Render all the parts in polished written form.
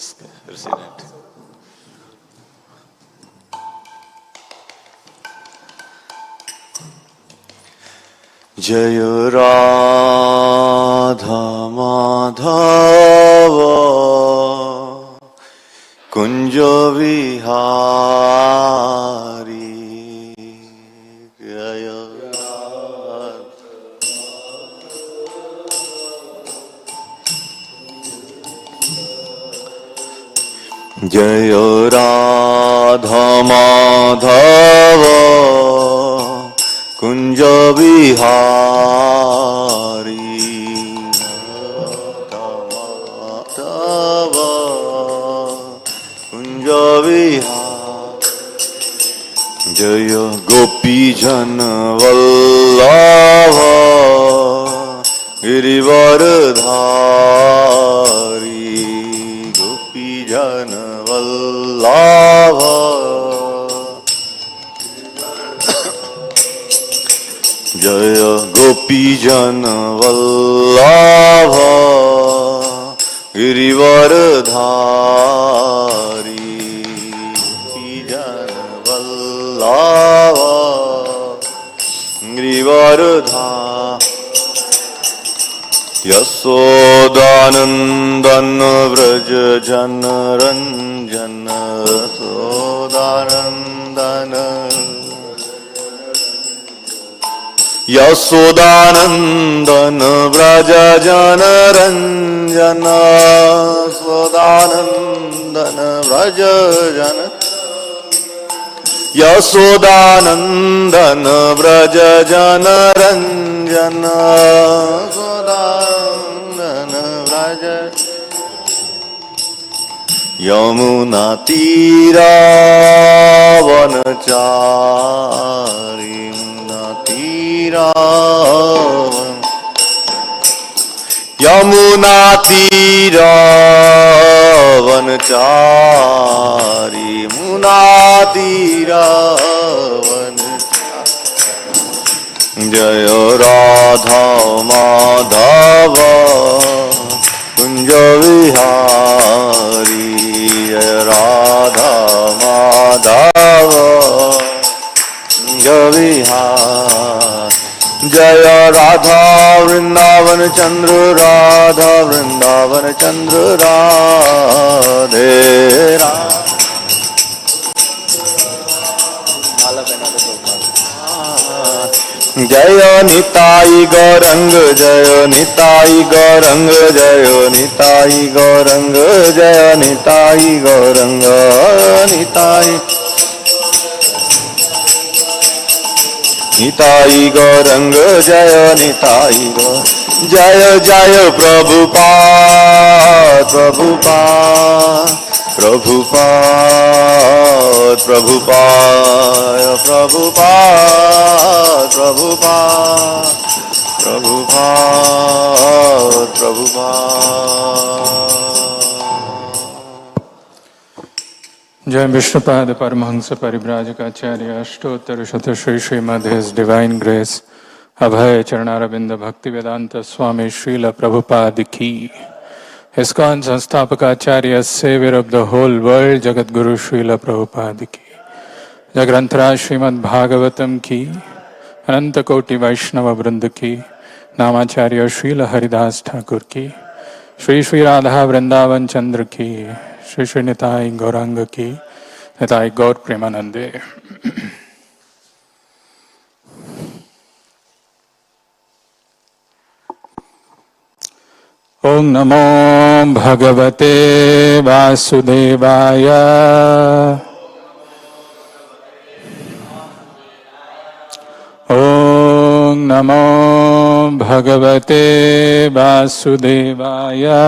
Let's receive it. Jaya Radha Madhava Kunja Vihari Jaya Jaya Radha Madhava Kunja Vihari Madhava Kunja Vihari Jaya Gopi Jana Vallabha Girivardhari Gopi Jana Vallabha Jaya Gopi Jana Vallabha Girivardhari Gopi Jana Vallabha Girivardhari Yasodanandan Vraja Jana Ranjana Yasodanandan Yasodanandan Vraja Jana Ranjana Yasodanandan Vraja Jana Yasodanandan Vraja Jana Ranjana Yasodanandan Vraja Yamuna Tira Vanachari Yamuna Tira Vanachari Muna Tira Vanachari Jaya Radha Madhava Kunja Vihari Jaya Radha Madhava Kunja Vihari Jaya Radha Vrindavan Chandrodaya Vrindavan Chandrodaya Jaya Nitai Gaurang Jaya Nitai Gaurang Jaya Nitai Gaurang Jaya Nitai Gaurang Nitai Nitai Gaurang Jaya Nitai Gaurang Jaya Jaya Prabhupada Prabhupada Prabhupada Prabhupada Prabhupada Prabhupada Prabhupada Prabhupada Jai Vishnupada Paramahansa Paribrajakacarya Ashtottar Shata Shri Srimad His Divine Grace Abhay Charanaravindra Bhaktivedanta Swami Srila Prabhupada Ki ISKCON Sanstapakacharya Savior of the whole world Jagat Guru Srila Prabhupada Ki Jagranthara Srimad Bhagavatam Ki Ananta Koti Vaishnava Vrinda Ki Namacharya Srila Haridas Thakur Ki Shri Shri Radha Vrindavan Chandra Ki Shri Shri Nitai Gauranga Ki Nitai Gaur Premanande. Om Namo Bhagavate Vasudevaya. Om Namo Bhagavate Vasudevaya.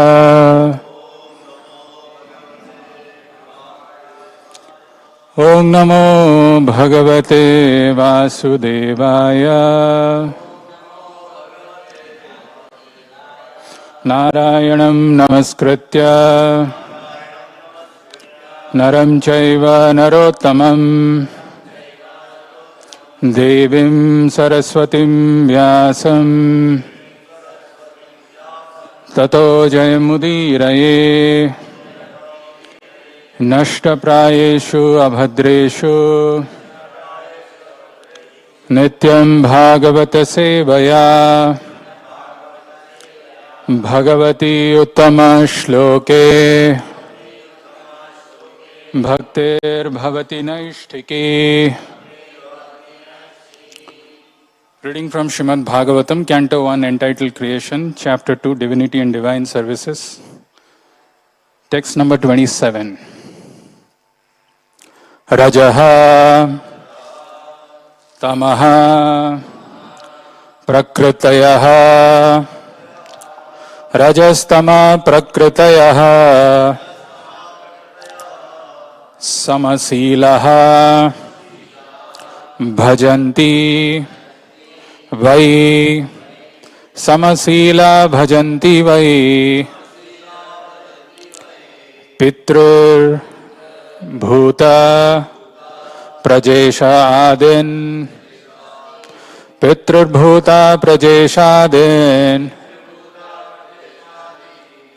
Om Namo Bhagavate Vasudevaya. Narayanam Namaskritya Naram Chaiva Narottamam Devim Saraswatim Vyasam Tato Jayamudiraye नष्टप्रायेषु अभद्रेषु नित्यं भागवत सेवया भगवती उत्तम श्लोके भक्तिर्भवति नैष्ठिकी. Reading from Srimad Bhagavatam, Canto 1, entitled Creation, Chapter 2, Divinity and Divine Services. Text number 27. Rajaha Tamaha Prakritayaha Rajastama Prakritayaha Samasilaha Bhajanti Vai Samasila Bhajanti Vai Pitrur Bhuta Prajesha Adin Pitrur Bhuta Prajesha Adin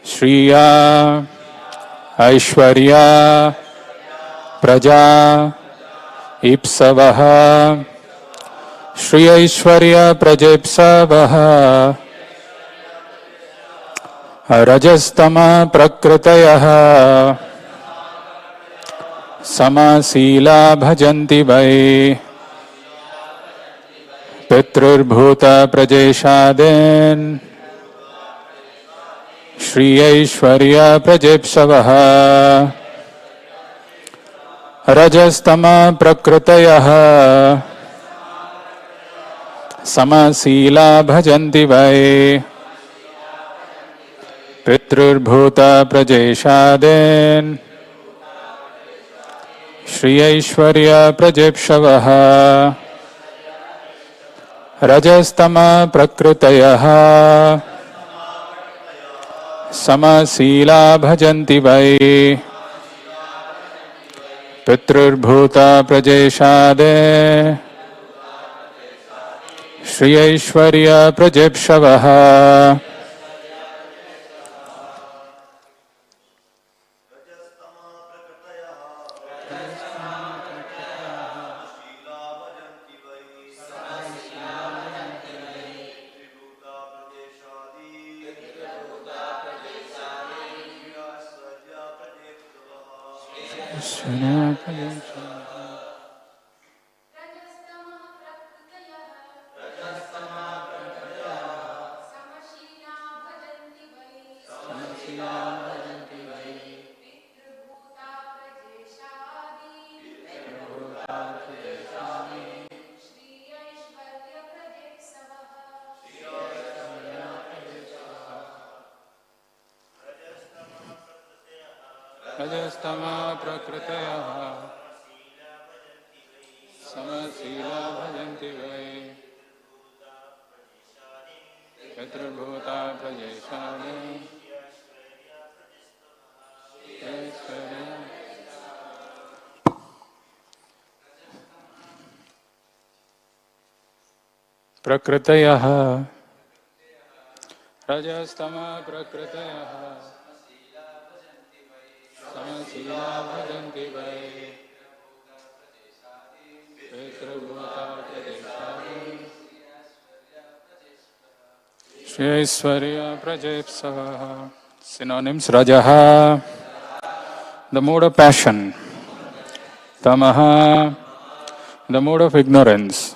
Shriya Aishwarya Praja Ipsavaha Shri Aishwarya Prajepsavaha Rajastama Prakritayaha Samasila Bhajanti Vai Pitrur Bhuta Prajeshadin Shri Aishwarya Prajepsavaha Rajastama Prakritayaha Samasila Bhajanti Vai Pitrur Bhuta Prajeshadin Shri Aishwarya Prajepsavaha Rajastama Prakritayaha Samasila Bhajanti Vai Pitrur Bhuta Prajeshadin Shri Aishwarya Prajepsavaha Rajastama Prakritayaha Samasila Bhajanti Vai Pitrur Bhuta Prajeshadin Prakritayaha Rajastama Prakritayaha Samasila Bhajanti Vai Pitrur Bhuta Prajeshadin Shri Aishwarya Prajepsavaha. Synonyms: Rajaha, the mode of passion; Tamaha, the mode of ignorance;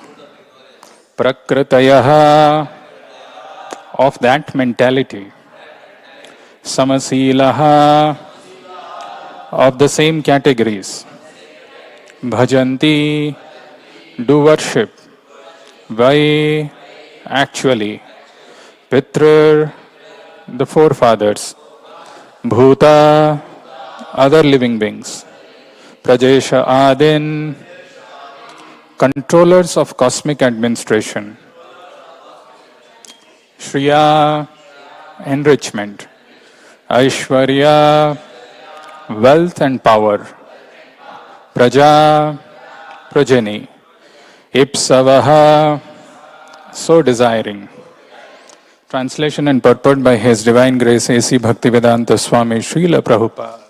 Prakritayaha, of that mentality; Samasilaha, of the same categories; Bhajanti, do worship; Vai, actually; Pitrur, the forefathers; Bhuta, other living beings; Prajesha Adin, controllers of cosmic administration; Shriya, enrichment; Aishwarya, wealth and power; Praja, progeny; Ipsavaha, so desiring. Translation and purport by His Divine Grace A.C. Bhaktivedanta Swami Srila Prabhupada.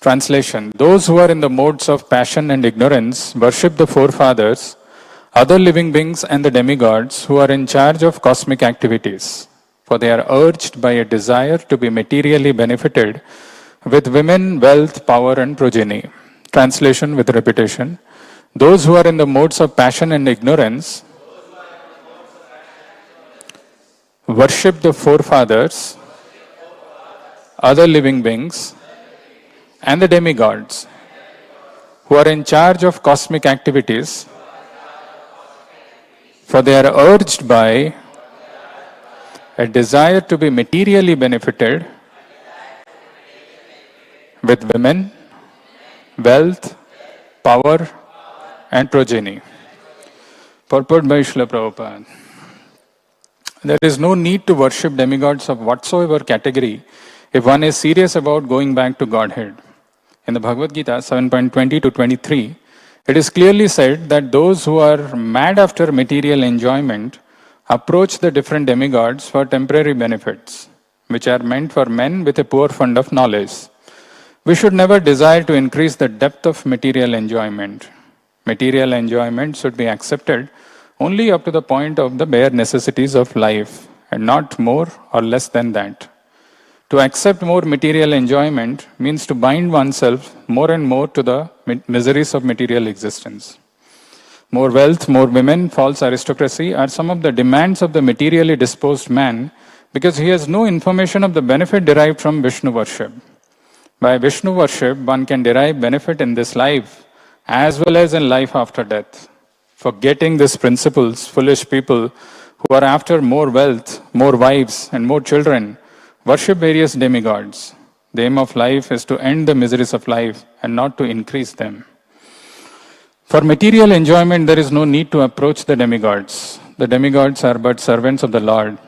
Translation: those who are in the modes of passion and ignorance worship the forefathers, other living beings and the demigods who are in charge of cosmic activities, for they are urged by a desire to be materially benefited with women, wealth, power and progeny. Translation with repetition: those who are in the modes of passion and ignorance worship the forefathers, other living beings and the demigods who are in charge of cosmic activities, for they are urged by a desire to be materially benefited with women, wealth, power, and progeny. Purport by Srila Prabhupada. There is no need to worship demigods of whatsoever category if one is serious about going back to Godhead. In the Bhagavad Gita 7.20 to 23, it is clearly said that those who are mad after material enjoyment approach the different demigods for temporary benefits, which are meant for men with a poor fund of knowledge. We should never desire to increase the depth of material enjoyment. Material enjoyment should be accepted only up to the point of the bare necessities of life, and not more or less than that. To accept more material enjoyment means to bind oneself more and more to the miseries of material existence. More wealth, more women, false aristocracy are some of the demands of the materially disposed man because he has no information of the benefit derived from Vishnu worship. By Vishnu worship, one can derive benefit in this life as well as in life after death. Forgetting these principles, foolish people who are after more wealth, more wives, and more children worship various demigods. The aim of life is to end the miseries of life and not to increase them. For material enjoyment, there is no need to approach the demigods. The demigods are but servants of the Lord.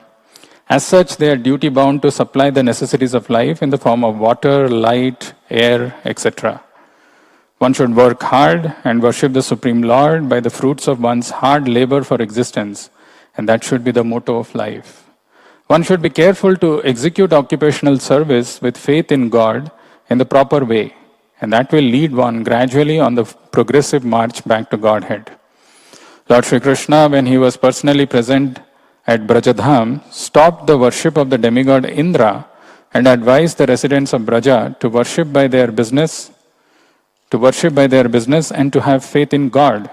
As such, they are duty bound to supply the necessities of life in the form of water, light, air, etc. One should work hard and worship the Supreme Lord by the fruits of one's hard labor for existence, and that should be the motto of life. One should be careful to execute occupational service with faith in God in the proper way, and that will lead one gradually on the progressive march back to Godhead. Lord Sri Krishna, when he was personally present at Brajadham, stopped the worship of the demigod Indra and advised the residents of Braja to worship by their business and to have faith in God.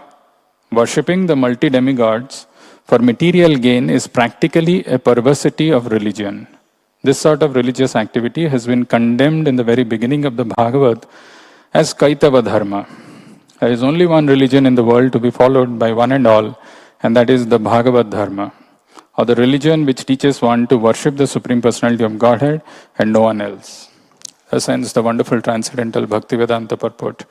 Worshipping the multi-demigods for material gain is practically a perversity of religion. This sort of religious activity has been condemned in the very beginning of the Bhagavat as Kaitava Dharma. There is only one religion in the world to be followed by one and all, and that is the Bhagavat Dharma, or the religion which teaches one to worship the Supreme Personality of Godhead and no one else. Thus ends the wonderful transcendental Bhaktivedanta purport.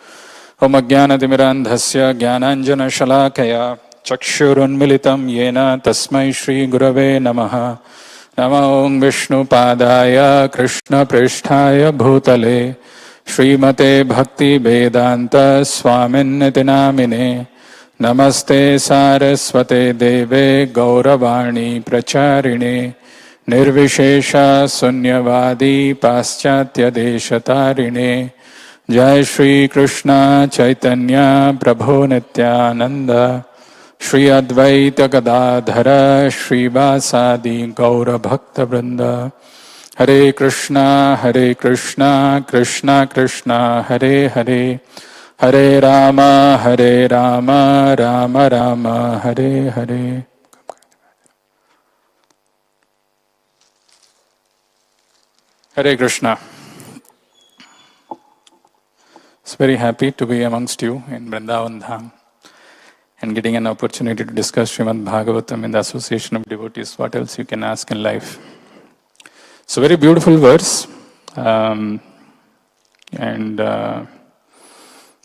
Om Ajnanatimirandhasya Jnananjana Shalakaya Chakshurunmilitam Yena Tasmai Shri Gurave Namaha. Namo Om Vishnu Padaya Krishna Pristhaya Bhutale Srimate Bhakti Vedanta Swaminiti Namine. Namaste Saraswate Deve Gauravani Pracharine Nirvishesha Sunyavadi Paschatya Deshatarine. Jai Shri Krishna Chaitanya Prabhu Nityananda Shri Advaita Gadadhara Shri Vasadi Gaura Bhakta Vrinda. Hare Krishna Krishna Krishna Hare Hare Hare Rama Rama Rama Hare Hare. Hare Krishna. It's very happy to be amongst you in Vrindavan Dham and getting an opportunity to discuss Srimad Bhagavatam in the association of devotees. What else you can ask in life? It's a very beautiful verse.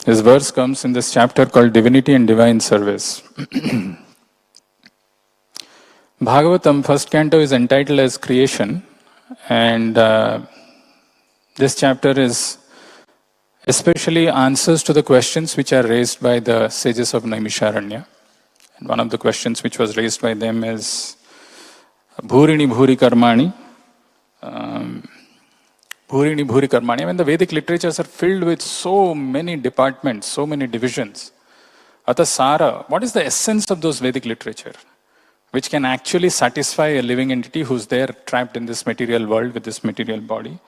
This verse comes in this chapter called Divinity and Divine Service. Bhagavatam, first canto, is entitled as Creation, and this chapter is especially answers to the questions which are raised by the sages of Naimisharanya. And one of the questions which was raised by them is Bhurini Bhuri Karmani. Bhurini Bhuri Karmani. I mean, the Vedic literatures are filled with so many departments, so many divisions. Ata Sara, what is the essence of those Vedic literature? Which can actually satisfy a living entity who's there trapped in this material world with this material body.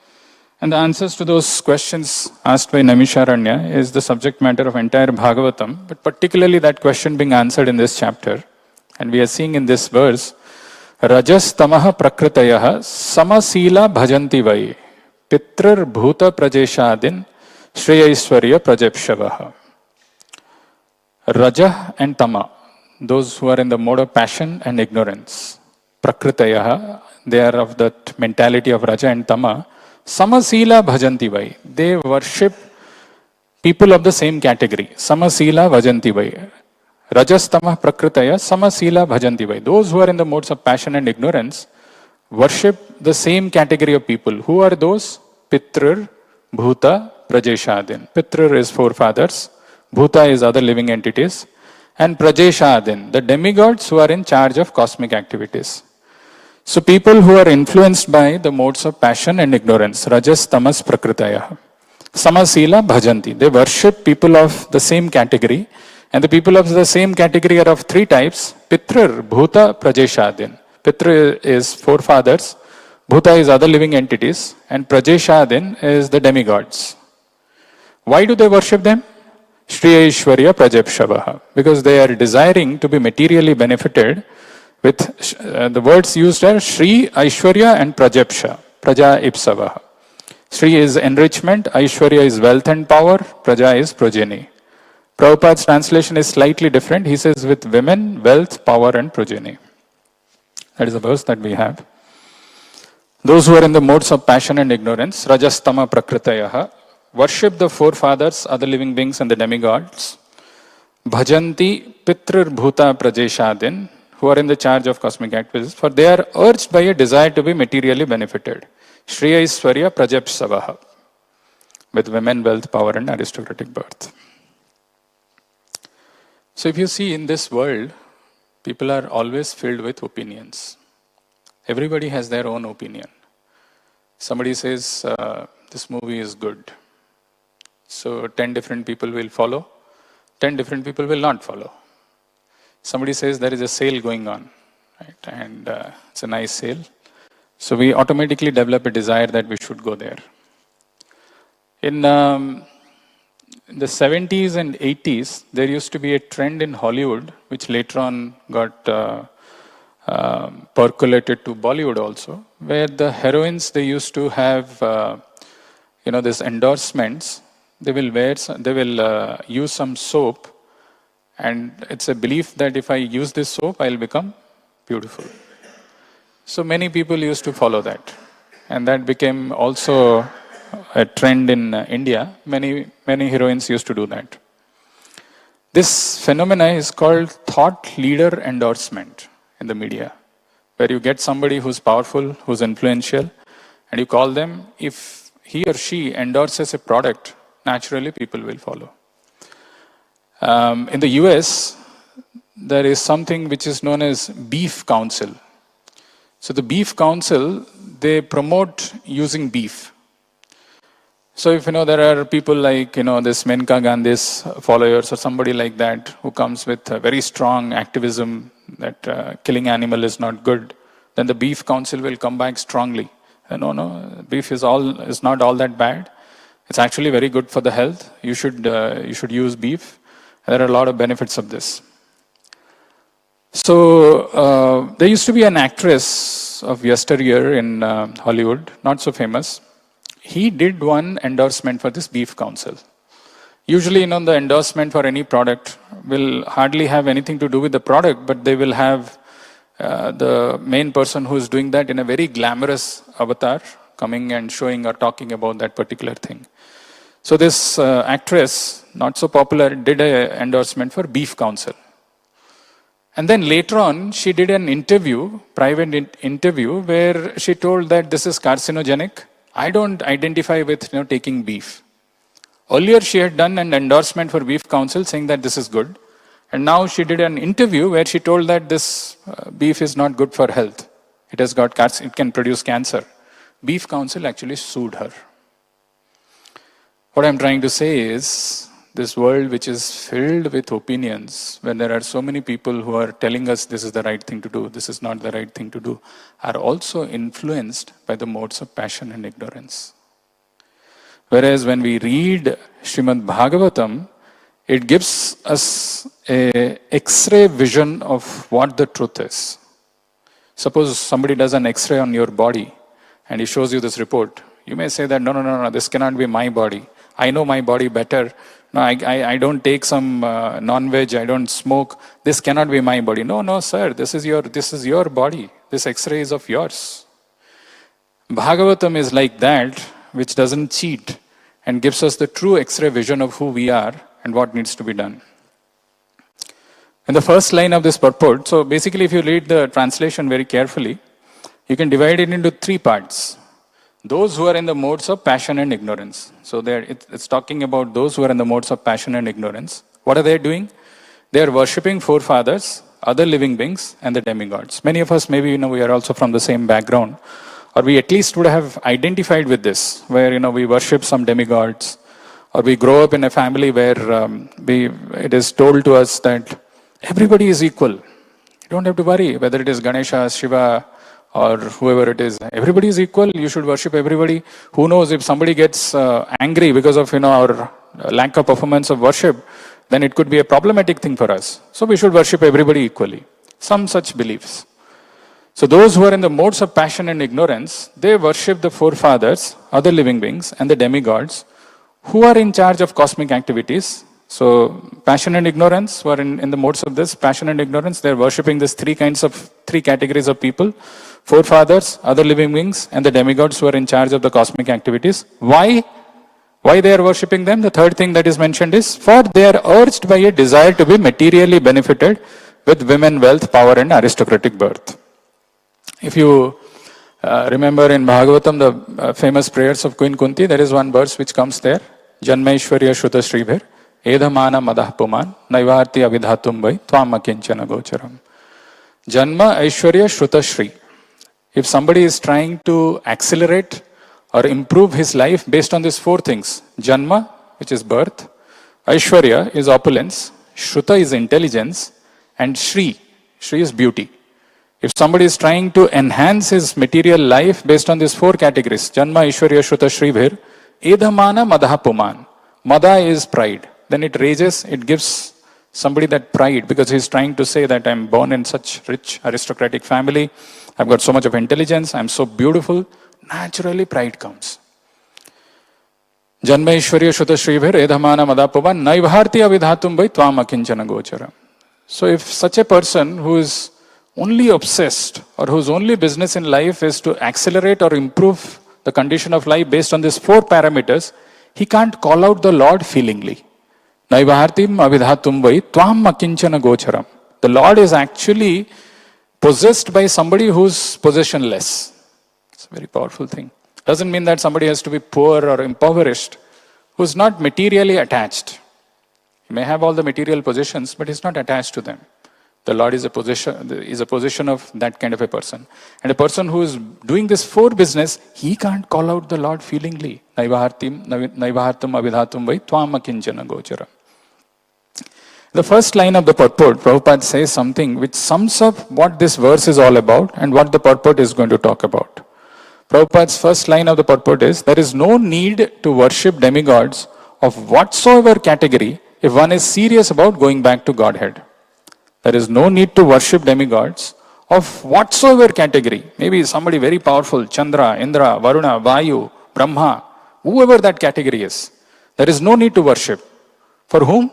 And the answers to those questions asked by Naimisharanya is the subject matter of entire Bhagavatam, but particularly that question being answered in this chapter. And we are seeing in this verse, Rajas tamaha prakritayah samasila bhajanti vai pitrar bhuta prajeshadin shreyaiswarya prajepshavaha. Raja and Tama, those who are in the mode of passion and ignorance. Prakritayah, they are of that mentality of Raja and Tama. Samasila bhajanti vai. They worship people of the same category. Samasila bhajanti vai. Rajastama prakritaya samasila bhajanti vai. Those who are in the modes of passion and ignorance worship the same category of people. Who are those? Pitrar, Bhuta, Prajeshadin. Pitrar is forefathers. Bhuta is other living entities. And Prajeshadin, the demigods who are in charge of cosmic activities. So people who are influenced by the modes of passion and ignorance, Rajas, Tamas, Prakritaya, Samasila, Bhajanti. They worship people of the same category. And the people of the same category are of three types. Pitrar, Bhuta, Prajeshadin. Pitra is forefathers. Bhuta is other living entities. And Prajeshadin is the demigods. Why do they worship them? Shri Aishwarya Prajapshavaha. Because they are desiring to be materially benefited with the words used are Shri, Aishwarya and Prajapsha. Praja Ipsavaha. Shri is enrichment, Aishwarya is wealth and power, Praja is progeny. Prabhupada's translation is slightly different. He says with women, wealth, power and progeny. That is the verse that we have. Those who are in the modes of passion and ignorance, Rajastama Prakritayaha, worship the forefathers, other living beings and the demigods. Bhajanti Pitrar Bhuta Prajeshadin, who are in the charge of cosmic activities, for they are urged by a desire to be materially benefited. Shri Aishwarya Prajapsavaha, with women, wealth, power and aristocratic birth. So if you see in this world, people are always filled with opinions. Everybody has their own opinion. Somebody says, this movie is good. So 10 different people will follow, 10 different people will not follow. Somebody says there is a sale going on, right? And it's a nice sale. So we automatically develop a desire that we should go there. In the 70s and 80s, there used to be a trend in Hollywood, which later on got percolated to Bollywood also, where the heroines, they used to have, these endorsements. They will use some soap, and it's a belief that if I use this soap, I'll become beautiful. So many people used to follow that, and that became also a trend in India. Many heroines used to do that. This phenomena is called thought leader endorsement in the media, where you get somebody who's powerful, who's influential, and you call them. If he or she endorses a product, naturally people will follow. In the US, there is something which is known as Beef Council. So the Beef Council, they promote using beef. So if there are people like this Menka Gandhi's followers or somebody like that who comes with a very strong activism that killing animal is not good, then the Beef Council will come back strongly. No, beef is not all that bad. It's actually very good for the health. You should use beef. There are a lot of benefits of this. So there used to be an actress of yesteryear in Hollywood, not so famous. He did one endorsement for this Beef Council. Usually, the endorsement for any product will hardly have anything to do with the product, but they will have the main person who is doing that in a very glamorous avatar, coming and showing or talking about that particular thing. So this actress, not so popular, did an endorsement for Beef Council. And then later on, she did an interview, private interview, where she told that this is carcinogenic. I don't identify with taking beef. Earlier, she had done an endorsement for Beef Council saying that this is good. And now she did an interview where she told that this beef is not good for health. It can produce cancer. Beef Council actually sued her. What I'm trying to say is, this world which is filled with opinions, when there are so many people who are telling us this is the right thing to do, this is not the right thing to do, are also influenced by the modes of passion and ignorance. Whereas when we read Srimad Bhagavatam, it gives us a X-ray vision of what the truth is. Suppose somebody does an X-ray on your body and he shows you this report. You may say that, no, this cannot be my body. I know my body better. No, I don't take some non-veg, I don't smoke. This cannot be my body. No, sir, this is your body. This X-ray is of yours. Bhagavatam is like that, which doesn't cheat and gives us the true X-ray vision of who we are and what needs to be done. In the first line of this purport, so basically if you read the translation very carefully, you can divide it into three parts. Those who are in the modes of passion and ignorance. So it's talking about those who are in the modes of passion and ignorance. What are they doing? They are worshipping forefathers, other living beings, and the demigods. Many of us, maybe we are also from the same background, or we at least would have identified with this, where we worship some demigods, or we grow up in a family where it is told to us that everybody is equal. You don't have to worry whether it is Ganesha, Shiva, or whoever it is. Everybody is equal. You should worship everybody. Who knows, if somebody gets angry because of our lack of performance of worship, then it could be a problematic thing for us. So we should worship everybody equally. Some such beliefs. So those who are in the modes of passion and ignorance, they worship the forefathers, other living beings, and the demigods, who are in charge of cosmic activities. So passion and ignorance, who are in the modes of this passion and ignorance, they're worshipping these three categories of people: forefathers, other living beings, and the demigods who are in charge of the cosmic activities. Why they are worshipping them? The third thing that is mentioned is, for they are urged by a desire to be materially benefited with women, wealth, power, and aristocratic birth. If you remember in Bhagavatam, the famous prayers of Queen Kunti, there is one verse which comes there: Janmaishwarya Shruta Shribhir, Edhamana Madah Puman, Naivarti Avidhatum Vai, Tvam Akinchana Gocharam. Janma Aishwarya Shruta Shri. If somebody is trying to accelerate or improve his life based on these four things: Janma, which is birth; Aishwarya is opulence; Shruta is intelligence; and Shri is beauty. If somebody is trying to enhance his material life based on these four categories: Janma, Aishwarya, Shruta, Shribhir, Edhamana Madaha Puman. Mada is pride. Then it raises, it gives somebody that pride, because he's trying to say that I'm born in such rich aristocratic family, I've got so much of intelligence, I'm so beautiful. Naturally pride comes. Janma Ishwarya Shruta Shribhir Edhamana Madapuman Naibharti Avidhatum Vai Tvam Akinchana Gochara. So if such a person who is only obsessed, or whose only business in life is to accelerate or improve the condition of life based on these four parameters, he can't call out the Lord feelingly. Naibhartim Avidhatum Vai Tvam Akinchana Gocharam. The Lord is actually possessed by somebody who's possessionless. It's a very powerful thing. Doesn't mean that somebody has to be poor or impoverished, who's not materially attached. He may have all the material possessions, but he's not attached to them. The Lord is a possession of that kind of a person. And a person who is doing this four business, he can't call out the Lord feelingly. Naivahartam Avidhatum Vai Tvam Akinchana Gochara. The first line of the purport, Prabhupada says something which sums up what this verse is all about and what the purport is going to talk about. Prabhupada's first line of the purport is, there is no need to worship demigods of whatsoever category if one is serious about going back to Godhead. There is no need to worship demigods of whatsoever category. Maybe somebody very powerful, Chandra, Indra, Varuna, Vayu, Brahma, whoever that category is. There is no need to worship. For whom?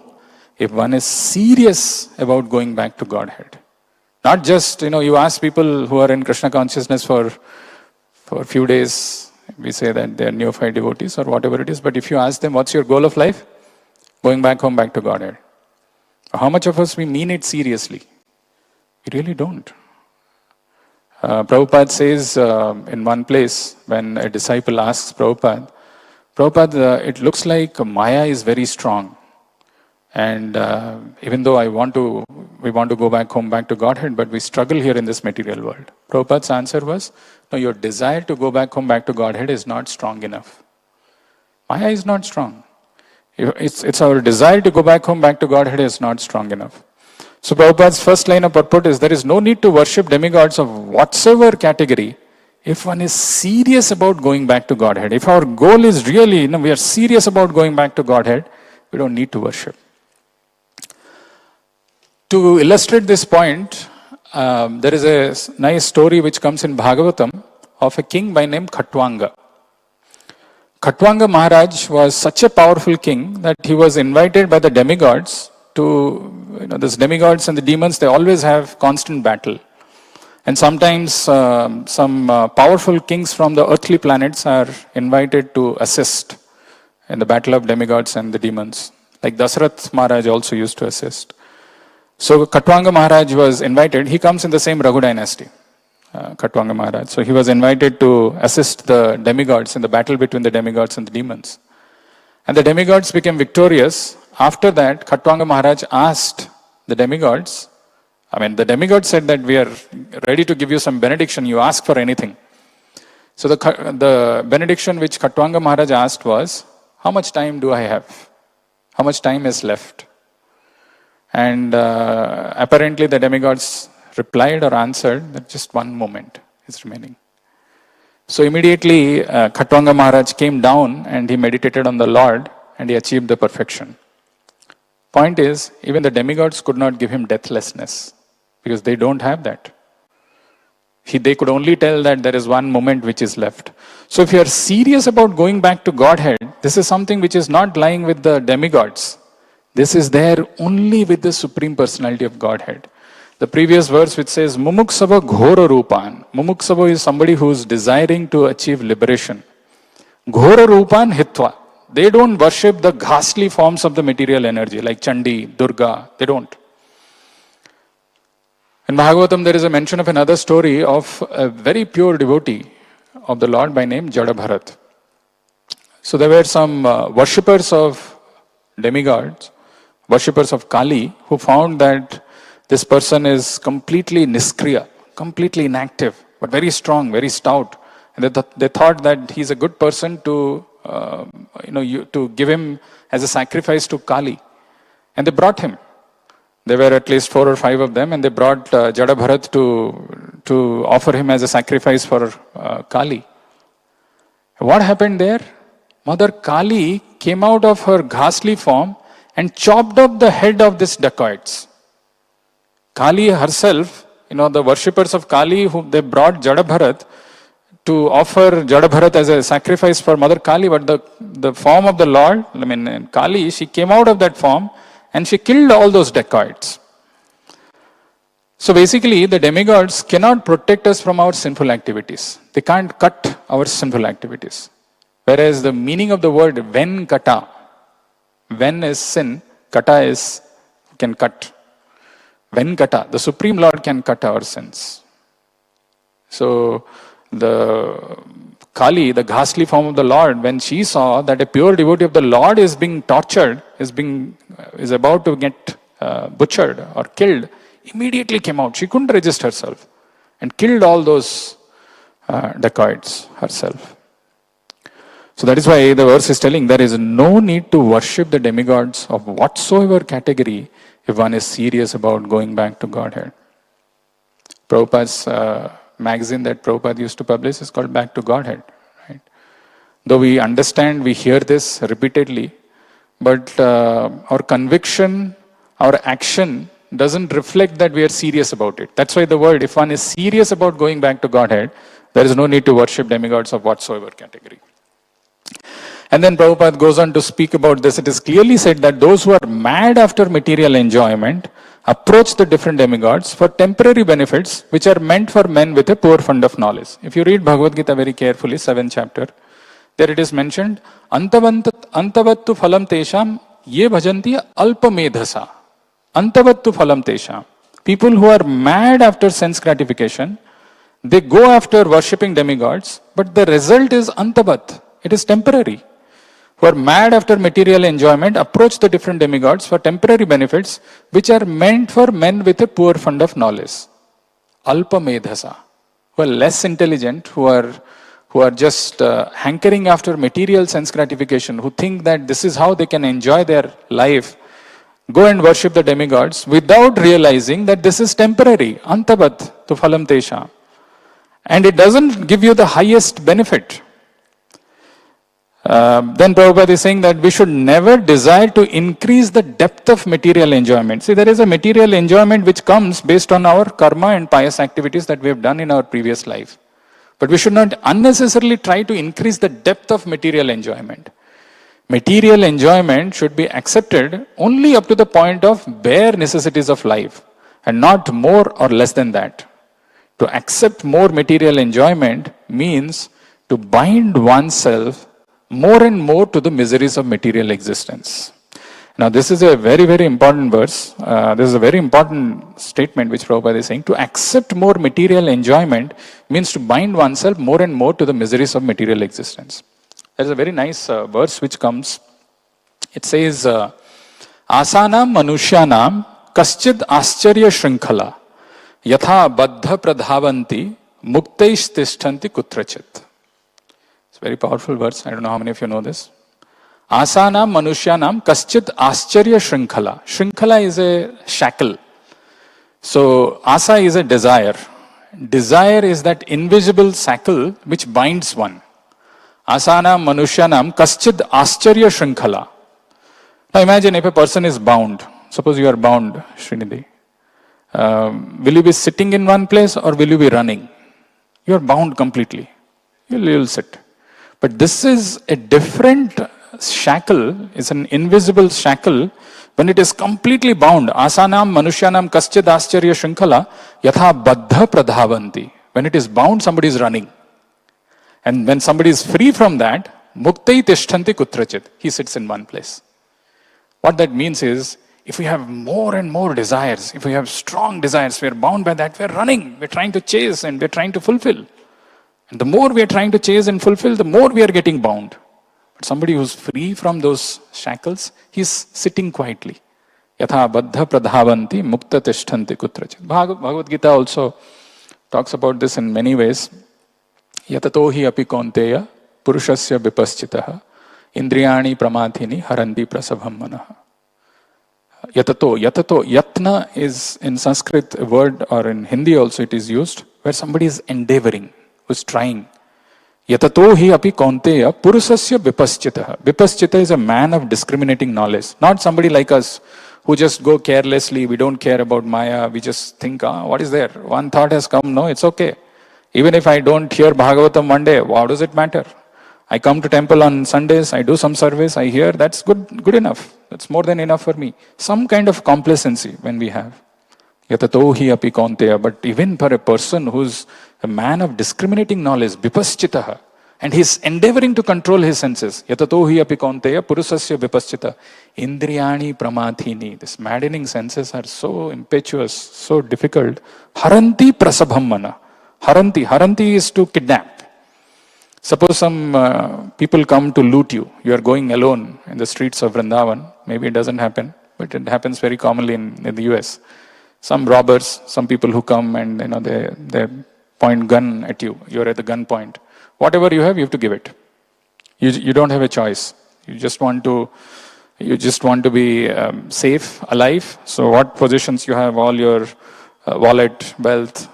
If one is serious about going back to Godhead. Not just, you ask people who are in Krishna consciousness for a few days, we say that they are neophyte devotees or whatever it is, but if you ask them, what's your goal of life? Going back home, back to Godhead. How much of us we mean it seriously? We really don't. Prabhupada says in one place, when a disciple asks Prabhupada, it looks like Maya is very strong. And even though we want to go back home, back to Godhead, but we struggle here in this material world. Prabhupada's answer was, no, your desire to go back home, back to Godhead is not strong enough. Maya is not strong. It's our desire to go back home, back to Godhead is not strong enough. So Prabhupada's first line of purport is, there is no need to worship demigods of whatsoever category if one is serious about going back to Godhead. If our goal is really, we are serious about going back to Godhead, we don't need to worship. To illustrate this point, there is a nice story which comes in Bhagavatam of a king by name Khatwanga. Khatwanga Maharaj was such a powerful king that he was invited by the demigods to, these demigods and the demons, they always have constant battle. And sometimes some powerful kings from the earthly planets are invited to assist in the battle of demigods and the demons. Like Dasarath Maharaj also used to assist. So Khatwanga Maharaj was invited. He comes in the same Raghu dynasty, Khatwanga Maharaj. So he was invited to assist the demigods in the battle between the demigods and the demons. And the demigods became victorious. After that, Khatwanga Maharaj asked the demigods, the demigods said that we are ready to give you some benediction, you ask for anything. So the benediction which Khatwanga Maharaj asked was, how much time do I have? How much time is left? And apparently the demigods replied or answered that just one moment is remaining. So immediately Khatwanga Maharaj came down and he meditated on the Lord and he achieved the perfection. Point is, even the demigods could not give him deathlessness because they don't have that. They could only tell that there is one moment which is left. So if you are serious about going back to Godhead, this is something which is not lying with the demigods. This is there only with the Supreme Personality of Godhead. The previous verse which says, Mumuksava Ghora Rupan. Mumuksava is somebody who is desiring to achieve liberation. Ghora Rupan Hitva. They don't worship the ghastly forms of the material energy like Chandi, Durga. They don't. In Bhagavatam, there is a mention of another story of a very pure devotee of the Lord by name Jadabharat. So there were some worshippers of demigods, worshippers of Kali, who found that this person is completely niskriya, completely inactive, but very strong, very stout. And they thought that he's a good person to give him as a sacrifice to Kali. And they brought him. There were at least 4 or 5 of them, and they brought Jadabharat to offer him as a sacrifice for Kali. What happened there? Mother Kali came out of her ghastly form and chopped up the head of these dacoits. Kali herself, the worshippers of Kali, they brought Jadabharat to offer Jadabharat as a sacrifice for Mother Kali, but the form of the Lord, Kali, she came out of that form and she killed all those dacoits. So basically, the demigods cannot protect us from our sinful activities. They can't cut our sinful activities. Whereas the meaning of the word Venkata, Ven is sin, Kata is can cut. Venkata, the Supreme Lord can cut our sins. So the Kali, the ghastly form of the Lord, when she saw that a pure devotee of the Lord is being tortured, is about to get butchered or killed, immediately came out. She couldn't resist herself and killed all those dacoits herself. So that is why the verse is telling there is no need to worship the demigods of whatsoever category if one is serious about going back to Godhead. Prabhupada's magazine that Prabhupada used to publish is called Back to Godhead. Right? Though we understand, we hear this repeatedly, but our conviction, our action doesn't reflect that we are serious about it. That's why the word, if one is serious about going back to Godhead, there is no need to worship demigods of whatsoever category. And then Prabhupada goes on to speak about this. It is clearly said that those who are mad after material enjoyment approach the different demigods for temporary benefits which are meant for men with a poor fund of knowledge. If you read Bhagavad Gita very carefully, 7th chapter, there it is mentioned, Antavattu phalam tesham ye bhajanti alpamedhasa. Antavattu phalam tesham. People who are mad after sense gratification, they go after worshipping demigods, but the result is antavat. It is temporary. Who are mad after material enjoyment approach the different demigods for temporary benefits which are meant for men with a poor fund of knowledge. Alpa medhasa, who are less intelligent, who are who are just hankering after material sense gratification, who think that this is how they can enjoy their life, go and worship the demigods without realizing that this is temporary. Antabat tu phalam tesha. And it doesn't give you the highest benefit. Then Prabhupada is saying that we should never desire to increase the depth of material enjoyment. See, there is a material enjoyment which comes based on our karma and pious activities that we have done in our previous life. But we should not unnecessarily try to increase the depth of material enjoyment. Material enjoyment should be accepted only up to the point of bare necessities of life and not more or less than that. To accept more material enjoyment means to bind oneself more and more to the miseries of material existence. Now, this is a very, very important verse. This is a very important statement which Prabhupada is saying. To accept more material enjoyment means to bind oneself more and more to the miseries of material existence. There is a very nice verse which comes. It says, Asanam manushyanam kaschid ascharya shrinkhala yatha baddha pradhavanti muktaish tishtanti kutrachit. It's a very powerful verse. I don't know how many of you know this. Asanam manushyanam kaschid ascharya shrinkhala. Shrinkhala is a shackle. So asa is a desire. Desire is that invisible shackle which binds one. Asanam manushyanam kaschid ascharya shrinkhala. Now imagine if a person is bound. Suppose you are bound, Srinidhi. Will you be sitting in one place or will you be running? You are bound completely. You will sit. But this is a different shackle, it's an invisible shackle when it is completely bound. Asanam manushyanam kaschid ascharya shrinkhala yatha baddha pradhavanti. When it is bound, somebody is running. And when somebody is free from that, muktai tishtanti kutrachit. He sits in one place. What that means is, if we have more and more desires, if we have strong desires, we are bound by that, we are running, we are trying to chase and we are trying to fulfill. And the more we are trying to chase and fulfill, the more we are getting bound. But somebody who's free from those shackles, he's sitting quietly. Yatha baddha pradhavanti mukta tishtanti kutrachit. Bhagavad Gita also talks about this in many ways. Yatato hi api kaunteya purushasya vipaschitaha indriyani pramathini haranti prasabham manaha. Yatato, yatna is in Sanskrit a word, or in Hindi also it is used, where somebody is endeavoring, who is trying. Yatato hi api kaunteya purusasya vipaschitaha. Vipaschita is a man of discriminating knowledge. Not somebody like us who just go carelessly, we don't care about Maya, we just think, what is there? One thought has come, no, it's okay. Even if I don't hear Bhagavatam one day, how does it matter? I come to temple on Sundays, I do some service, I hear, that's good enough. That's more than enough for me. Some kind of complacency when we have. Yatato hi api kaunteya. But even for a person who's a man of discriminating knowledge, vipaschitaha, and he's endeavoring to control his senses. Yatato hi api kaunteya purusasya vipaschita. Indriyani pramathini. These maddening senses are so impetuous, so difficult. Haranti prasabham mana. Haranti is to kidnap. Suppose some people come to loot you. You are going alone in the streets of Vrindavan. Maybe it doesn't happen, but it happens very commonly in the US. Some robbers, some people who come and they point gun at you. You're at the gun point. Whatever you have to give it. You don't have a choice. You just want to be safe, alive. So what possessions you have, all your wallet, wealth,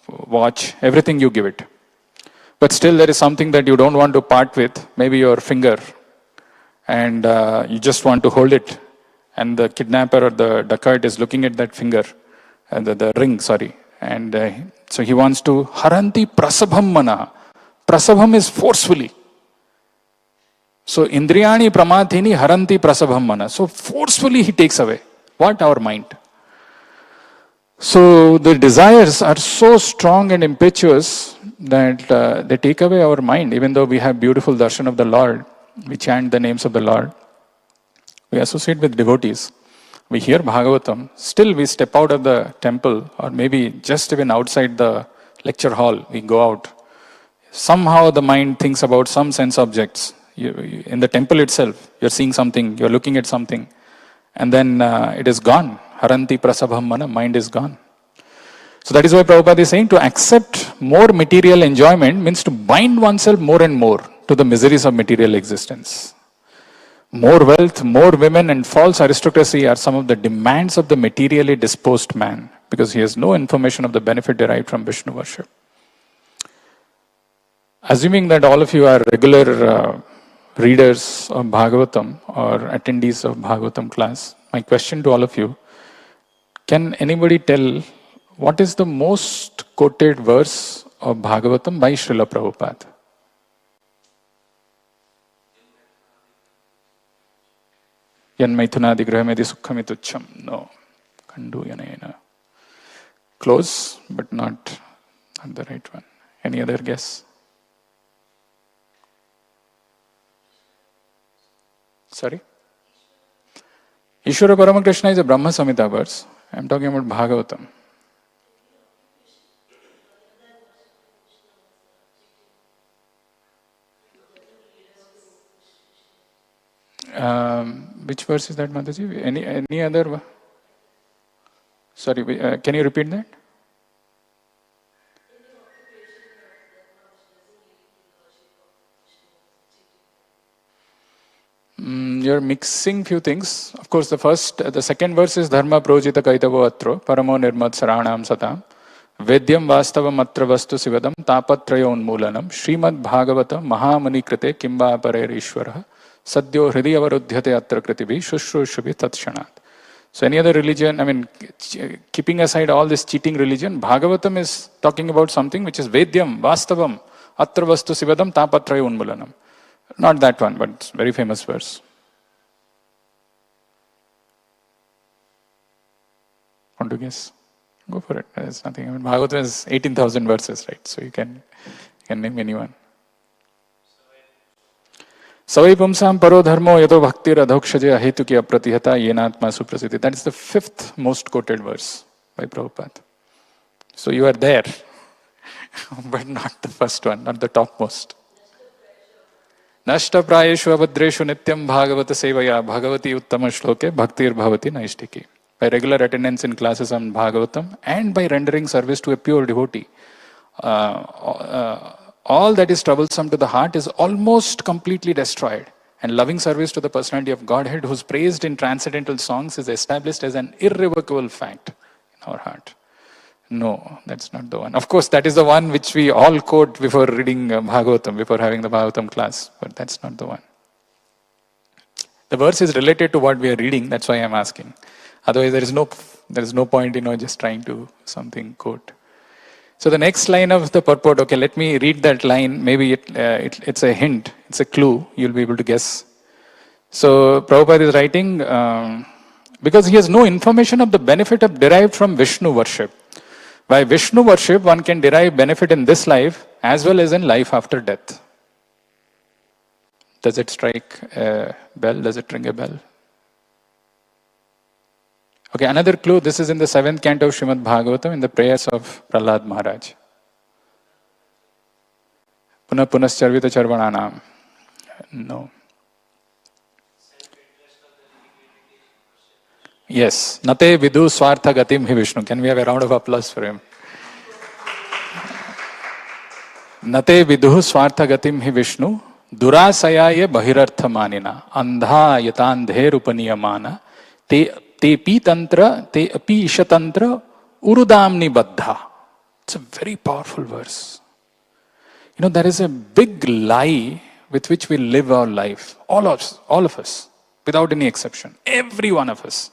watch, everything you give it. But still there is something that you don't want to part with, maybe your finger, and you just want to hold it. And the kidnapper or the dacoit is looking at that finger, the ring, sorry. And so he wants to, haranti prasabham mana. Prasabham is forcefully. So indriyani pramathini haranti prasabham mana. So forcefully he takes away. What? Our mind. So the desires are so strong and impetuous that they take away our mind. Even though we have beautiful darshan of the Lord, we chant the names of the Lord, we associate with devotees, we hear Bhagavatam, still we step out of the temple, or maybe just even outside the lecture hall, we go out. Somehow the mind thinks about some sense objects. In the temple itself, you're seeing something, you're looking at something, and then it is gone. Haranti prasabham mana, mind is gone. So that is why Prabhupada is saying to accept more material enjoyment means to bind oneself more and more to the miseries of material existence. More wealth, more women, and false aristocracy are some of the demands of the materially disposed man, because he has no information of the benefit derived from Vishnu worship. Assuming that all of you are regular readers of Bhagavatam or attendees of Bhagavatam class, my question to all of you, can anybody tell what is the most quoted verse of Bhagavatam by Srila Prabhupada? Yan maithunadi grahamedi sukkhamitucham. No. Kandu yanena. Close, but not the right one. Any other guess? Sorry? Ishvara Paramakrishna is a Brahma Samhita verse. I am talking about Bhagavatam. Which verse is that, Mataji? Any other? Sorry, can you repeat that? You're mixing few things. Of course, the second verse is Dharma projita kaitavo atro paramo nirmat saranam satam vedyam vastavam atra vastu sivadam tapatrayo unmulanam Srimad Bhagavata Mahamani krite kimba parer ishvara sadyo hridiyavaruddhyate atra kritivi shushrushubi tatshanat. So any other religion, I mean, keeping aside all this cheating religion, Bhagavatam is talking about something which is Vedyam, Vastavam, Atra Vastu Sivadam, Tapatraya Unmulanam. Not that one, but it's a very famous verse. Want to guess? Go for it. There's nothing. I mean, Bhagavatam is 18,000 verses, right? So you can name anyone. Savai pumsam paro dharmo yato bhaktir adhokshaja hetuki apratihata yenatma suprasiddhi. That is the fifth most quoted verse by Prabhupada. So you are there, but not the first one, not the topmost. Nashta prayeshu abhadreshu nityam bhagavata sevaya bhagavati uttama shloke bhaktir bhavati naishtiki. By regular attendance in classes on Bhagavatam and by rendering service to a pure devotee, all that is troublesome to the heart is almost completely destroyed. And loving service to the personality of Godhead, who is praised in transcendental songs, is established as an irrevocable fact in our heart. No, that's not the one. Of course, that is the one which we all quote before reading Bhagavatam, before having the Bhagavatam class. But that's not the one. The verse is related to what we are reading. That's why I'm asking. Otherwise, there is no point, just trying to something quote. So the next line of the purport, okay, let me read that line. Maybe it's a hint, it's a clue, you'll be able to guess. So Prabhupada is writing, because he has no information of the benefit derived from Vishnu worship. By Vishnu worship, one can derive benefit in this life as well as in life after death. Does it strike a bell? Does it ring a bell? Okay, another clue. This is in the 7th canto of Srimad Bhagavatam in the prayers of Prahlad Maharaj. Puna punascharvita charvananam. No. Yes. Nate vidu swartha gatim hi Vishnu. Can we have a round of applause for him? Nate vidu swartha gatim hi Vishnu. Durasaya bahirartha manina. Andha yatandher upaniyamana. Te pi tantra, te api ishatantra, urudamni baddha. It's a very powerful verse. There is a big lie with which we live our life. All of us, without any exception. Every one of us.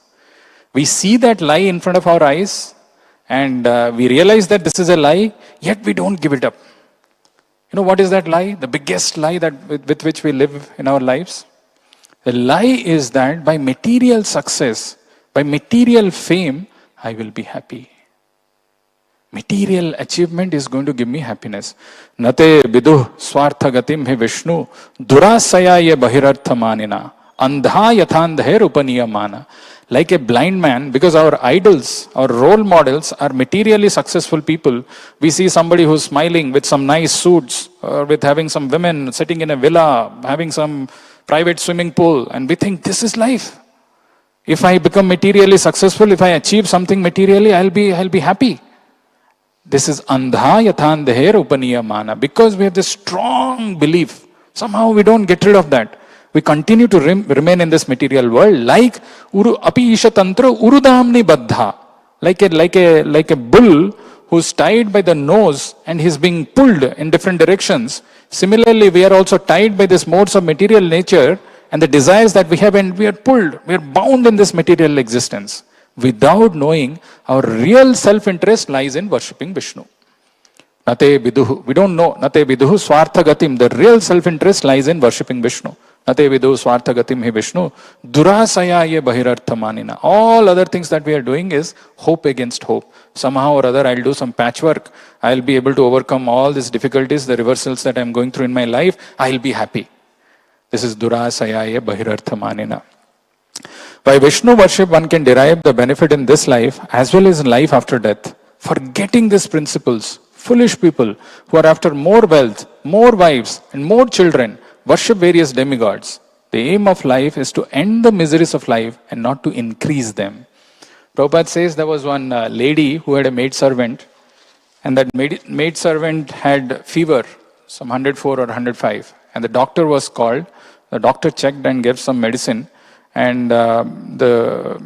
We see that lie in front of our eyes and we realize that this is a lie, yet we don't give it up. What is that lie? The biggest lie with which we live in our lives? The lie is that by material success, by material fame, I will be happy. Material achievement is going to give me happiness. Nate biduh swartha gatim hi Vishnu durasaya ye bahirartha manina andha yathandher upaniyamana. Like a blind man, because our idols, our role models are materially successful people. We see somebody who's smiling with some nice suits, or with having some women sitting in a villa, having some private swimming pool, and we think this is life. If I become materially successful, if I achieve something materially, I'll be happy. This is andha yathandher upaniyamana. Because we have this strong belief, somehow we don't get rid of that. We continue to remain in this material world like api isha tantra urudamni baddha. Like a bull who's tied by the nose and he's being pulled in different directions. Similarly, we are also tied by this modes of material nature and the desires that we have, and we are pulled, we are bound in this material existence. Without knowing, our real self-interest lies in worshipping Vishnu. Nate viduhu. We don't know. Nate viduhu swartha gatim. The real self-interest lies in worshipping Vishnu. Nate viduhu swartha gatim hi Vishnu. Durasaya ye bahirartha manina. All other things that we are doing is hope against hope. Somehow or other, I'll do some patchwork. I'll be able to overcome all these difficulties, the reversals that I'm going through in my life. I'll be happy. This is durasaya ye bahirartha manina. By Vishnu worship, one can derive the benefit in this life as well as in life after death. Forgetting these principles, foolish people who are after more wealth, more wives, and more children worship various demigods. The aim of life is to end the miseries of life and not to increase them. Prabhupada says there was one lady who had a maid servant, and that maid servant had fever, some 104 or 105, and the doctor was called. The doctor checked and gave some medicine. And the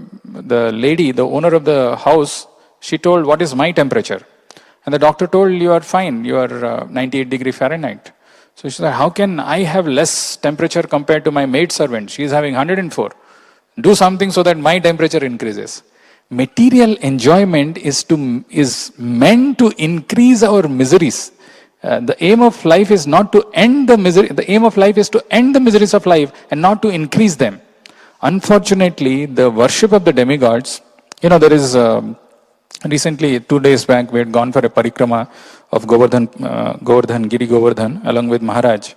lady, the owner of the house, she told, what is my temperature? And the doctor told, you are fine, you are 98 degree Fahrenheit. So she said, how can I have less temperature compared to my maid servant? She is having 104. Do something so that my temperature increases. Material enjoyment is meant to increase our miseries. The aim of life is not to end the misery. The aim of life is to end the miseries of life and not to increase them. Unfortunately, the worship of the demigods, there is recently 2 days back we had gone for a parikrama of Govardhan, Giri Govardhan, along with Maharaj.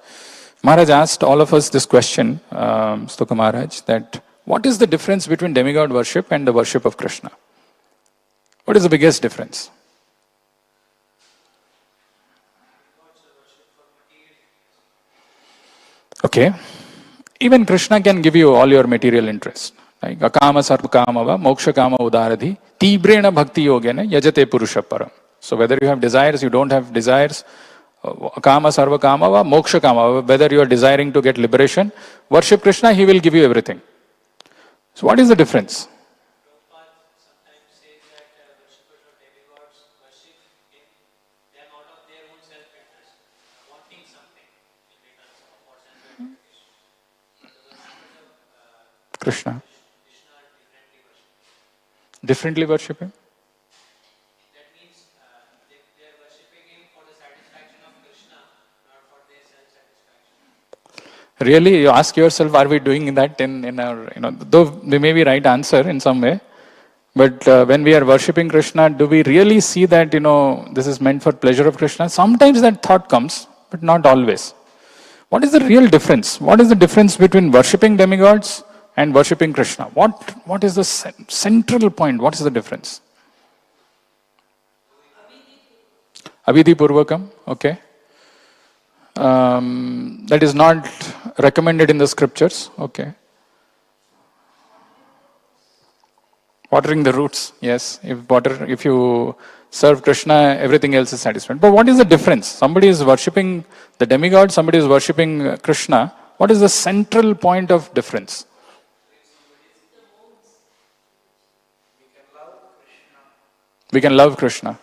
Maharaj asked all of us this question, Stuka Maharaj, that what is the difference between demigod worship and the worship of Krishna? What is the biggest difference? Okay. Even Krishna can give you all your material interest. Like akama sarva kamava moksha kama udaradhi tibrena bhakti yogena yajate purusha param. So whether you have desires, you don't have desires, akama sarva kamava moksha kama, whether you are desiring to get liberation, worship Krishna, he will give you everything. So what is the difference? Krishna. Differently worship him? That means they are worshipping him for the satisfaction of Krishna, not for their self-satisfaction. Really, you ask yourself, are we doing that in our, though we may be right answer in some way, but when we are worshipping Krishna, do we really see that, this is meant for pleasure of Krishna? Sometimes that thought comes, but not always. What is the real difference? What is the difference between worshipping demigods and worshipping Krishna? What is the central point? What is the difference? Abhidhi Purvakam, okay. That is not recommended in the scriptures, okay. Watering the roots, yes. If you serve Krishna, everything else is satisfied. But what is the difference? Somebody is worshipping the demigod, somebody is worshipping Krishna. What is the central point of difference? We can love Krishna.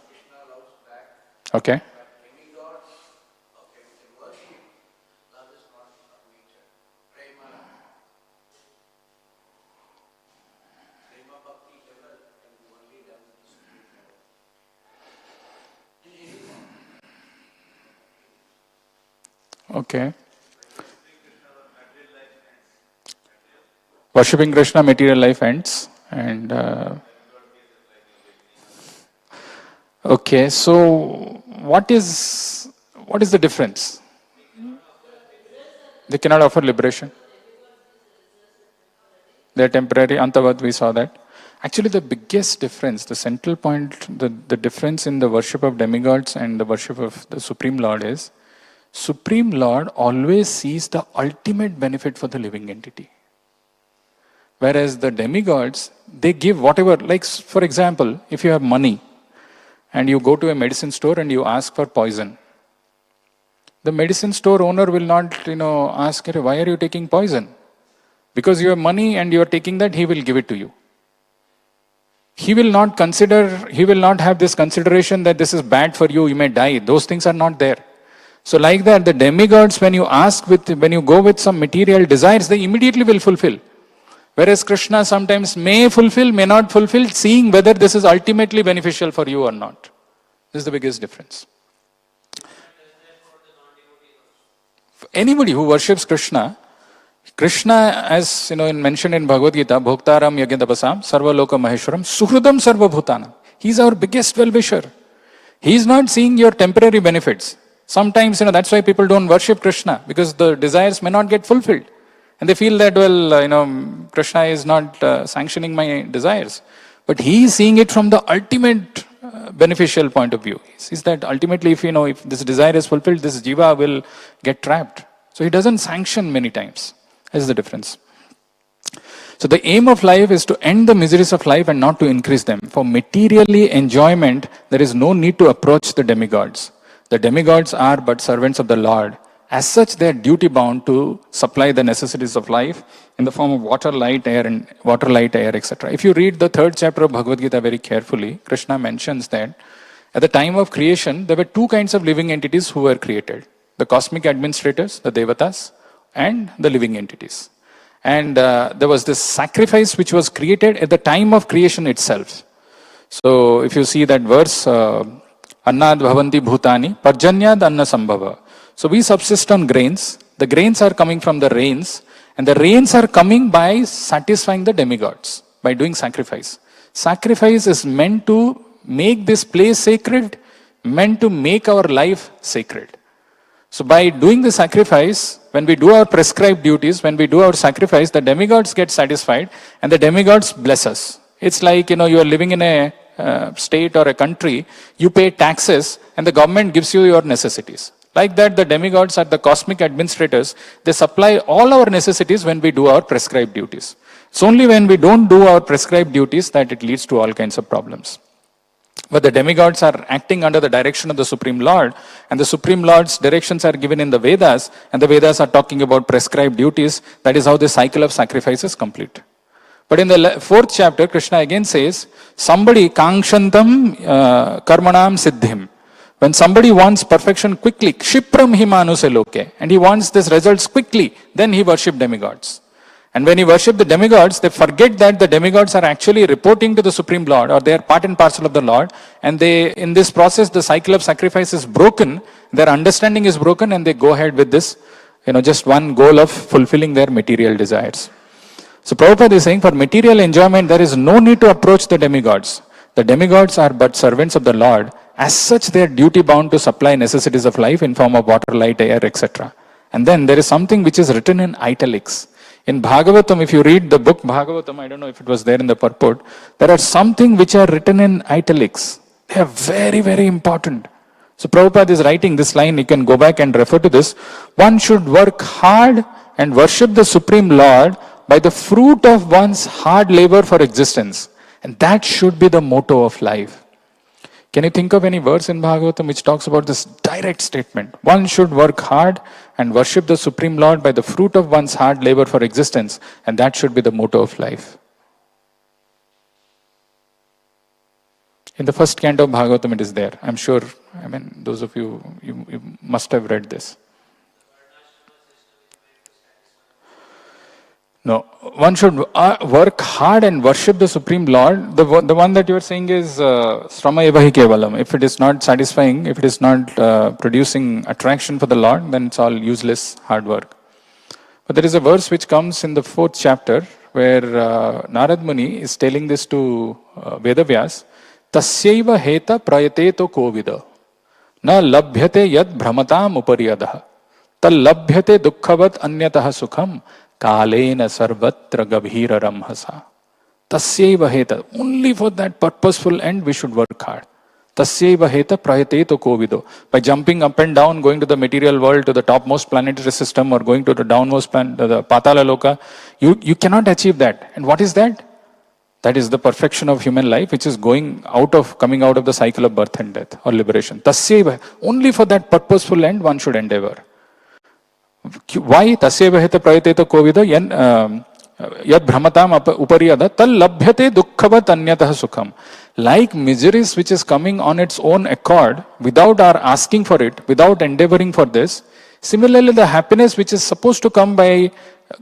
Okay. Okay. Worshipping Krishna, material life ends. And okay, so what is the difference? They cannot offer liberation. They are temporary. Antavad, we saw that. Actually, the biggest difference, the central point, the difference in the worship of demigods and the worship of the Supreme Lord is, Supreme Lord always sees the ultimate benefit for the living entity. Whereas the demigods, they give whatever, like for example, if you have money, and you go to a medicine store and you ask for poison. The medicine store owner will not, ask, why are you taking poison? Because you have money and you are taking that, he will give it to you. He will not have this consideration that this is bad for you, you may die. Those things are not there. So like that, the demigods, when you go with some material desires, they immediately will fulfill. Whereas Krishna sometimes may fulfill, may not fulfill, seeing whether this is ultimately beneficial for you or not. This is the biggest difference. Anybody who worships Krishna, as mentioned in Bhagavad Gita, Bhoktaram Yagyadapasam, Sarva Loka Maheshwaram, Suhridam Sarva Bhutana. He's our biggest well-wisher. He's not seeing your temporary benefits. Sometimes, that's why people don't worship Krishna, because the desires may not get fulfilled. And they feel that, Krishna is not sanctioning my desires. But he is seeing it from the ultimate beneficial point of view. He sees that ultimately, if this desire is fulfilled, this jiva will get trapped. So he doesn't sanction many times. That's the difference. So the aim of life is to end the miseries of life and not to increase them. For materially enjoyment, there is no need to approach the demigods. The demigods are but servants of the Lord. As such, they are duty-bound to supply the necessities of life in the form of water, light, air, etc. If you read the 3rd chapter of Bhagavad Gita very carefully, Krishna mentions that at the time of creation, there were 2 kinds of living entities who were created. The cosmic administrators, the devatas, and the living entities. And there was this sacrifice which was created at the time of creation itself. So if you see that verse, Annad bhavanti bhutani, parjanyad anna sambhava. So we subsist on grains. The grains are coming from the rains. And the rains are coming by satisfying the demigods, by doing sacrifice. Sacrifice is meant to make this place sacred, meant to make our life sacred. So by doing the sacrifice, when we do our prescribed duties, when we do our sacrifice, the demigods get satisfied and the demigods bless us. It's like, you are living in a state or a country, you pay taxes and the government gives you your necessities. Like that, the demigods are the cosmic administrators. They supply all our necessities when we do our prescribed duties. It's only when we don't do our prescribed duties that it leads to all kinds of problems. But the demigods are acting under the direction of the Supreme Lord, and the Supreme Lord's directions are given in the Vedas, and the Vedas are talking about prescribed duties. That is how the cycle of sacrifice is complete. But in the 4th chapter, Krishna again says, somebody kangshantam karmanam siddhim. When somebody wants perfection quickly, kshipram himanuse loke, and he wants these results quickly, then he worships demigods. And when you worship the demigods, they forget that the demigods are actually reporting to the Supreme Lord, or they are part and parcel of the Lord. And in this process, the cycle of sacrifice is broken, their understanding is broken, and they go ahead with this, just one goal of fulfilling their material desires. So Prabhupada is saying, for material enjoyment, there is no need to approach the demigods. The demigods are but servants of the Lord. As such, they are duty-bound to supply necessities of life in form of water, light, air, etc. And then there is something which is written in italics. In Bhagavatam, if you read the book Bhagavatam, I don't know if it was there in the purport, there are something which are written in italics. They are very, very important. So Prabhupada is writing this line, you can go back and refer to this. One should work hard and worship the Supreme Lord by the fruit of one's hard labor for existence. And that should be the motto of life. Can you think of any verse in Bhagavatam which talks about this direct statement? One should work hard and worship the Supreme Lord by the fruit of one's hard labor for existence, and that should be the motto of life. In the first canto of Bhagavatam it is there. I'm sure, those of you must have read this. No, one should work hard and worship the Supreme Lord. The one that you are saying is Srama eva hi kevalam. If it is not satisfying, if it is not producing attraction for the Lord, then it's all useless hard work. But there is a verse which comes in the 4th chapter where Narad Muni is telling this to Vedavyas. Tasyaiva heta prayateto kovida na labhyate yad brahmatam upariyadaha tal labhyate dukkhavat anyataha sukham Kalena sarvatra gabhira ramhasa. Tasyaiva heta. Only for that purposeful end we should work hard. Tasyaiva heta prayateto kovido. By jumping up and down, going to the material world, to the topmost planetary system, or going to the downmost planet, the Patala Loka, you cannot achieve that. And what is that? That is the perfection of human life, which is coming out of the cycle of birth and death or liberation. Tasyeva, only for that purposeful end one should endeavor. Why? Tasyeva heta prayateta kovida yad brahmatam upariyada tal labhyate dukkhavat anyatah sukham. Like miseries which is coming on its own accord, without our asking for it, without endeavoring for this, similarly the happiness which is supposed to come by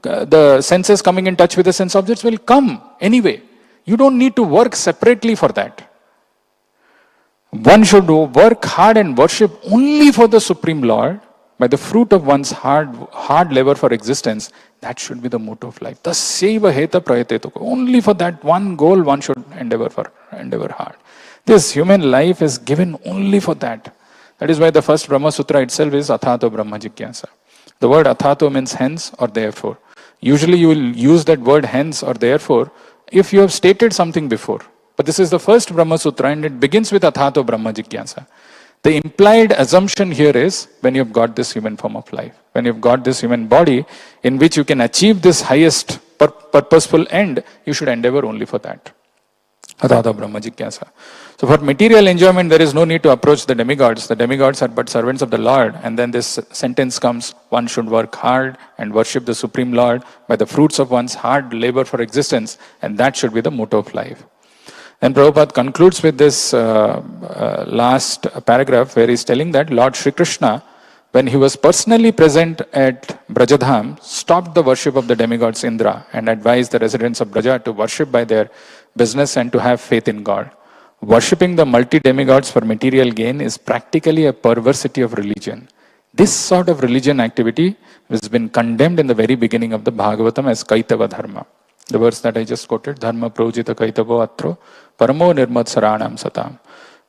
the senses coming in touch with the sense objects will come anyway. You don't need to work separately for that. One should work hard and worship only for the Supreme Lord by the fruit of one's hard labor for existence. That should be the motto of life. Tasyeva heta prayatetu. Only for that one goal one should endeavor hard. This human life is given only for that. That is why the first Brahma Sutra itself is Athato Brahma Jigyasa. The word Athato means hence or therefore. Usually you will use that word hence or therefore if you have stated something before. But this is the first Brahma Sutra and it begins with Athato Brahma Jigyasa. The implied assumption here is when you've got this human form of life, when you've got this human body in which you can achieve this highest purposeful end, you should endeavor only for that. Athato Brahma Jigyasa. So for material enjoyment, there is no need to approach the demigods. The demigods are but servants of the Lord. And then this sentence comes, one should work hard and worship the Supreme Lord by the fruits of one's hard labor for existence. And that should be the motto of life. And Prabhupada concludes with this last paragraph where he's telling that Lord Shri Krishna, when he was personally present at Brajadham, stopped the worship of the demigods Indra and advised the residents of Braja to worship by their business and to have faith in God. Worshipping the multi-demigods for material gain is practically a perversity of religion. This sort of religion activity has been condemned in the very beginning of the Bhagavatam as Kaitava Dharma. The verse that I just quoted, Dharma projita kaitavo atro paramo nirmat saranam satam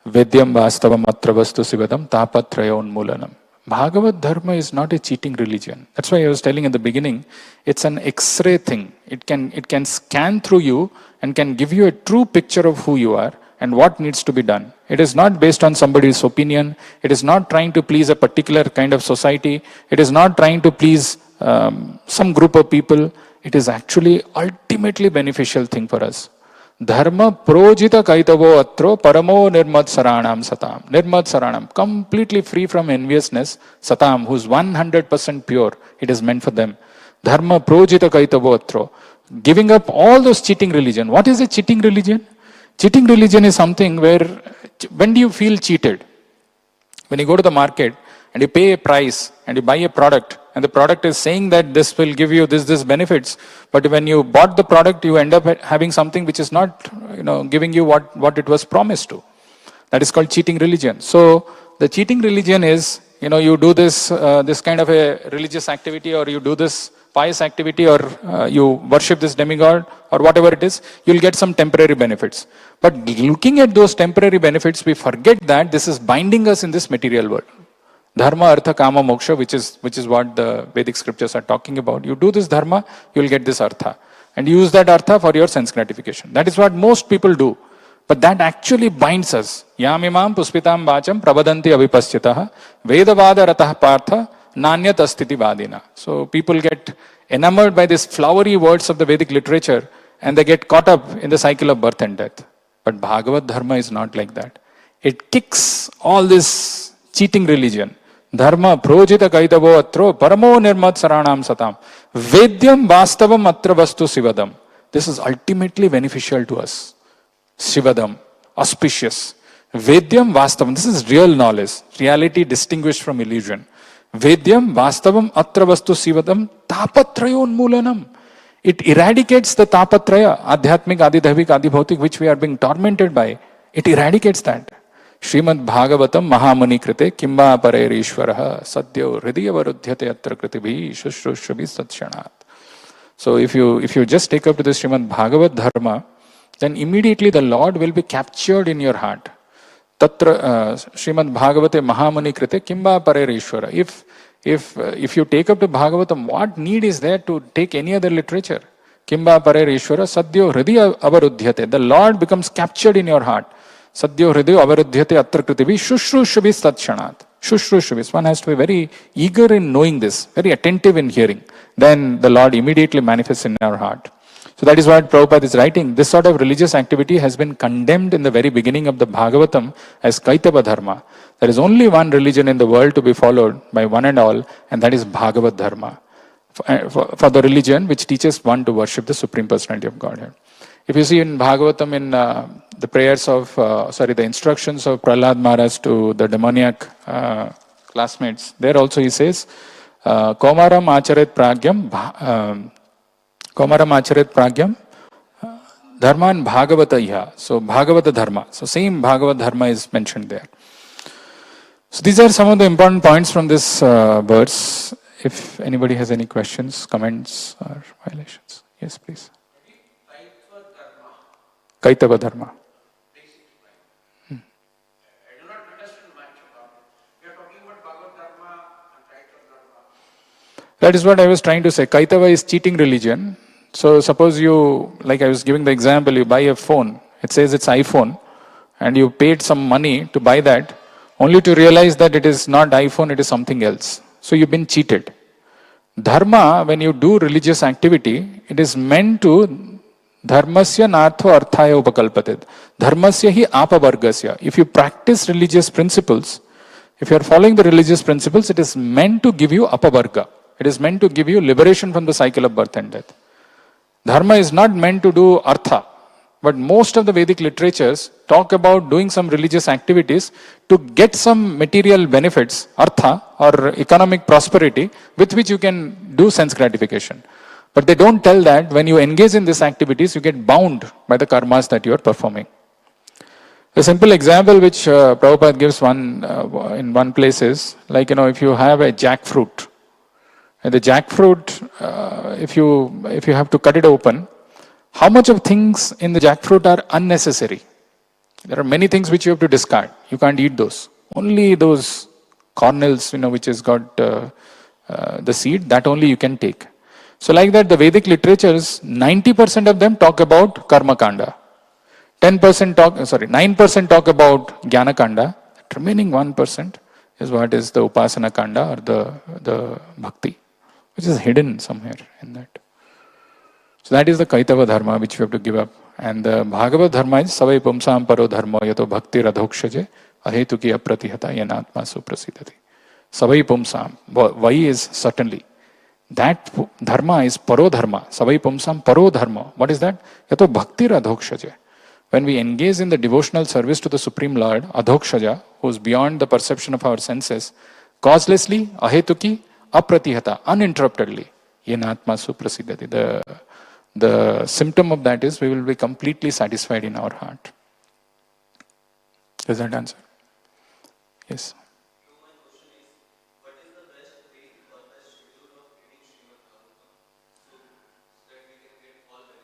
vedyam vastavam atra vastu sivadam tapatraya unmulanam. Bhagavat Dharma is not a cheating religion. That's why I was telling in the beginning, it's an X-ray thing. It can scan through you and can give you a true picture of who you are and what needs to be done. It is not based on somebody's opinion. It is not trying to please a particular kind of society. It is not trying to please some group of people. It is actually ultimately beneficial thing for us. Dharma projita kaitavo atro paramo nirmat saranam satam. Nirmat saranam, completely free from enviousness. Satam, who's 100% pure. It is meant for them. Dharma projita kaitavo atro. Giving up all those cheating religion. What is a cheating religion? Cheating religion is something where, when do you feel cheated? When you go to the market and you pay a price and you buy a product and the product is saying that this will give you this benefits, but when you bought the product, you end up having something which is not, giving you what it was promised to. That is called cheating religion. So the cheating religion is, you do this kind of a religious activity, or you do this pious activity, or you worship this demigod, or whatever it is, you'll get some temporary benefits. But looking at those temporary benefits, we forget that this is binding us in this material world. Dharma, Artha, Kama, Moksha, which is what the Vedic scriptures are talking about. You do this dharma, you'll get this artha. And use that artha for your sense gratification. That is what most people do. But that actually binds us. Yamimam puspitam bacham pravadanti avipasyataha vedavada ratah partha nanyat astiti vadina. So people get enamored by these flowery words of the Vedic literature and they get caught up in the cycle of birth and death. But Bhagavat Dharma is not like that. It kicks all this cheating religion. Dharma projita kaitavo atro paramo nirmat saranam satam vedyam vastavam atra vastu sivadam. This is ultimately beneficial to us. Sivadam, auspicious. Vedyam vastavam, this is real knowledge, reality distinguished from illusion. Vedyam vastavam atra vastu sivadam tapatraya unmulanam. It eradicates the tapatraya, adhyatmik, adidhavik, adibhautik, which we are being tormented by. It eradicates that. Srimad Bhagavatam Mahamuni Krite Kimba Parer Ishvaraha Sadhyo Hridaya Varudhyate Atra Kritibhi Shushrushabhi Satshanat. So if you just take up to the Srimad Bhagavat Dharma, then immediately the Lord will be captured in your heart. Tatra Srimad Bhagavate Mahamuni Krite Kimba Parer Ishvara. If you take up to Bhagavatam, what need is there to take any other literature? Kimba Parer Ishvara Sadhyo Hridaya Avarudhyate. The Lord becomes captured in your heart. Sadhyo hridayo avarudhyate atra kritivi shushrushabhi satshanat. Shushrushabhi. One has to be very eager in knowing this, very attentive in hearing. Then the Lord immediately manifests in our heart. So that is what Prabhupada is writing. This sort of religious activity has been condemned in the very beginning of the Bhagavatam as Kaitava Dharma. There is only one religion in the world to be followed by one and all, and that is Bhagavat Dharma. For the religion which teaches one to worship the Supreme Personality of Godhead. If you see in Bhagavatam, in the prayers of, the instructions of Prahlad Maharaj to the demoniac classmates, there also he says, Komaram acharet pragyam dharman bhagavataiha. So Bhagavata Dharma. So same Bhagavat Dharma is mentioned there. So these are some of the important points from this verse. If anybody has any questions, comments, or violations. Yes, please. Kaitava Dharma. I do not understand much about it. We are talking about Bhagavad Dharma and Kaitava Dharma. That is what I was trying to say. Kaitava is cheating religion. So suppose you, like I was giving the example, you buy a phone. It says it's iPhone. And you paid some money to buy that, only to realize that it is not iPhone, it is something else. So you've been cheated. Dharma, when you do religious activity, it is meant to dharmasya natho arthaya upakalpated. Dharmasya hi apavargasya. If you practice religious principles, if you are following the religious principles, it is meant to give you apavarga. It is meant to give you liberation from the cycle of birth and death. Dharma is not meant to do artha. But most of the Vedic literatures talk about doing some religious activities to get some material benefits, artha, or economic prosperity, with which you can do sense gratification. But they don't tell that when you engage in these activities, you get bound by the karmas that you are performing. A simple example which Prabhupada gives in one place is, like, if you have a jackfruit, and the jackfruit, if you have to cut it open, how much of things in the jackfruit are unnecessary? There are many things which you have to discard. You can't eat those. Only those kernels, which has got the seed, that only you can take. So like that, the Vedic literatures, 90% of them talk about karma kanda. 9% talk about jnana kanda. The remaining 1% is what is the upasana kanda, or the bhakti, which is hidden somewhere in that. So that is the Kaitava Dharma which we have to give up. And the Bhagavad Dharma is Savai Pumsam Paro Dharma Yato Bhakti Radhokshaje Ahetuki Apratihata Yanatma Suprasidati. Savai Pumsam. Vai is certainly. That Dharma is Paro Dharma. Savai Pumsam Paro Dharma. What is that? Yato Bhakti Radhokshaje. When we engage in the devotional service to the Supreme Lord, Adhokshaja, who is beyond the perception of our senses, causelessly, Ahetuki, Apratihata, uninterruptedly, Yanatma Suprasidati. The symptom of that is we will be completely satisfied in our heart. Does that answer? Yes. My question is, what is the best way or best schedule of reading Srimad Bhagavatam so that we can get all the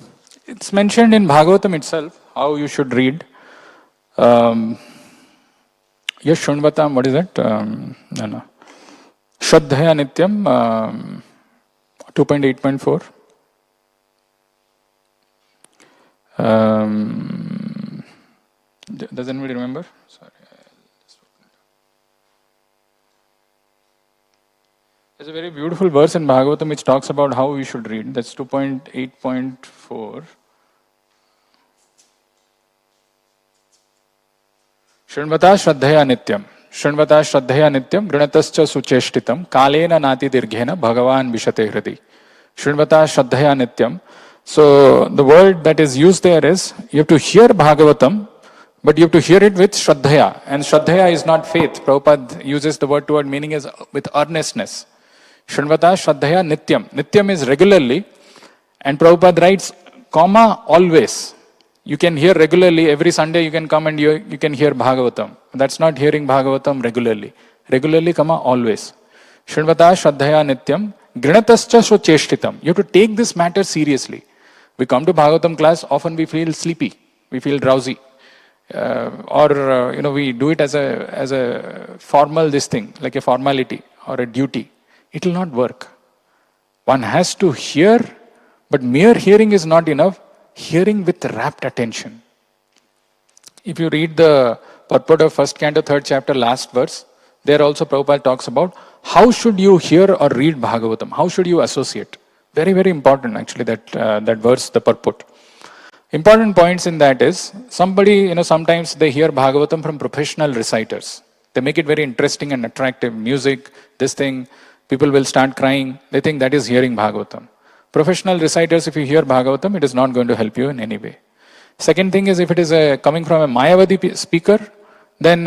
benefits? It's mentioned in Bhagavatam itself, how you should read. Yes, Shunvatam, what is that? No. Shraddhaya Nityam, 2.8.4. Does anybody remember? Sorry. There's a very beautiful verse in Bhagavatam which talks about how we should read. That's 2.8.4. Shrunvata Shraddhaya Nityam. Shrunvata Shraddhaya Nityam Grinatascha Sucheshtitam Kalena Nati Dirghena Bhagavan Vishate Hridi. Shrunvata Shraddhaya Nityam. So the word that is used there is, you have to hear Bhagavatam, but you have to hear it with Shraddhaya. And Shraddhaya is not faith. Prabhupada uses the word toward meaning as with earnestness. Shrunvata Shraddhaya Nityam. Nityam is regularly. And Prabhupada writes, comma, always. You can hear regularly. Every Sunday you can come and you can hear Bhagavatam. That's not hearing Bhagavatam regularly. Regularly, comma, always. Shrunvata Shraddhaya Nityam. Grinatascha Cheshtitam. You have to take this matter seriously. We come to Bhagavatam class, often we feel sleepy. We feel drowsy. We do it as a formal thing, like a formality or a duty. It will not work. One has to hear, but mere hearing is not enough. Hearing with rapt attention. If you read the purport of first canto, third chapter, last verse, there also Prabhupada talks about how should you hear or read Bhagavatam? How should you associate? Very, very important actually, that verse, the purport. Important points in that is, somebody, sometimes they hear Bhagavatam from professional reciters. They make it very interesting and attractive. Music, this thing, people will start crying. They think that is hearing Bhagavatam. Professional reciters, if you hear Bhagavatam, it is not going to help you in any way. Second thing is, if it is coming from a Mayavadi speaker, then,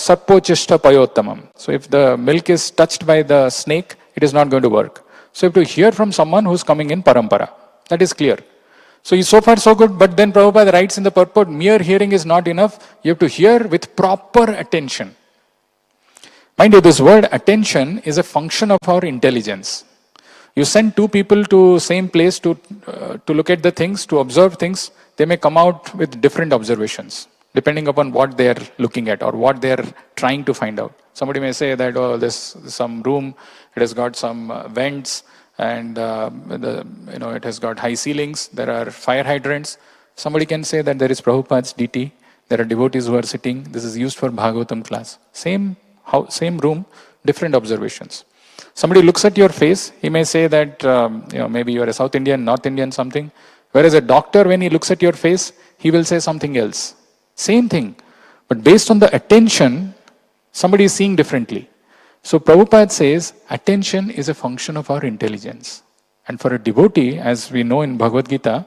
Sappo Chishta Payottamam. So if the milk is touched by the snake, it is not going to work. So you have to hear from someone who's coming in parampara. That is clear. So so far so good, but then Prabhupada writes in the purport, mere hearing is not enough. You have to hear with proper attention. Mind you, this word attention is a function of our intelligence. You send two people to same place to look at the things, to observe things, they may come out with different observations, depending upon what they are looking at or what they are trying to find out. Somebody may say that, oh, this some room, it has got some vents, and it has got high ceilings, there are fire hydrants. Somebody can say that there is Prabhupada's DT, there are devotees who are sitting, this is used for Bhagavatam class. Same room, different observations. Somebody looks at your face, he may say that maybe you are a South Indian, North Indian, something. Whereas a doctor, when he looks at your face, he will say something else. Same thing. But based on the attention, somebody is seeing differently. So Prabhupada says, attention is a function of our intelligence. And for a devotee, as we know in Bhagavad Gita,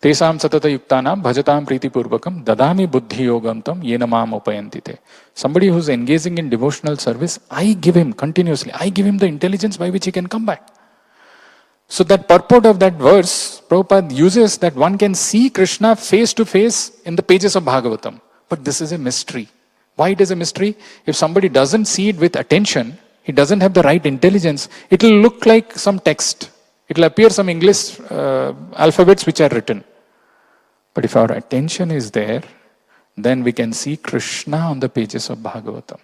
Tesam satata yuktanam bhajatam priti purvakam dadami buddhi yogam tam yena mam upayantite. Somebody who's engaging in devotional service, I give him continuously, I give him the intelligence by which he can come back. So that purport of that verse, Prabhupada uses that one can see Krishna face to face in the pages of Bhagavatam. But this is a mystery. Why it is a mystery? If somebody doesn't see it with attention, he doesn't have the right intelligence, it will look like some text. It will appear some English alphabets which are written. But if our attention is there, then we can see Krishna on the pages of Bhagavatam.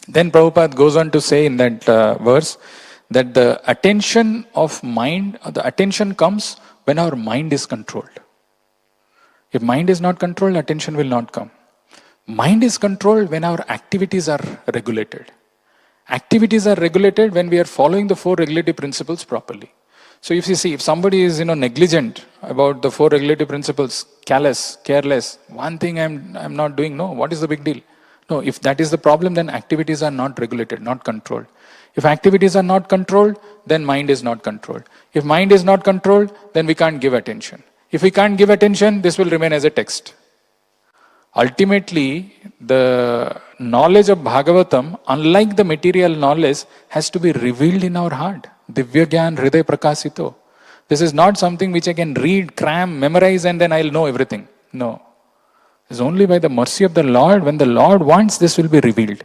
Then Prabhupada goes on to say in that verse that the attention of mind, the attention comes when our mind is controlled. If mind is not controlled, attention will not come. Mind is controlled when our activities are regulated. Activities are regulated when we are following the four regulative principles properly. So if you see, if somebody is negligent about the four regulative principles, callous, careless, one thing I'm not doing, no, what is the big deal? No, if that is the problem, then activities are not regulated, not controlled. If activities are not controlled, then mind is not controlled. If mind is not controlled, then we can't give attention. If we can't give attention, this will remain as a text. Ultimately, the knowledge of Bhagavatam, unlike the material knowledge, has to be revealed in our heart. Divya Gyan Hriday Prakasito. This is not something which I can read, cram, memorize, and then I'll know everything. No. It's only by the mercy of the Lord, when the Lord wants, this will be revealed.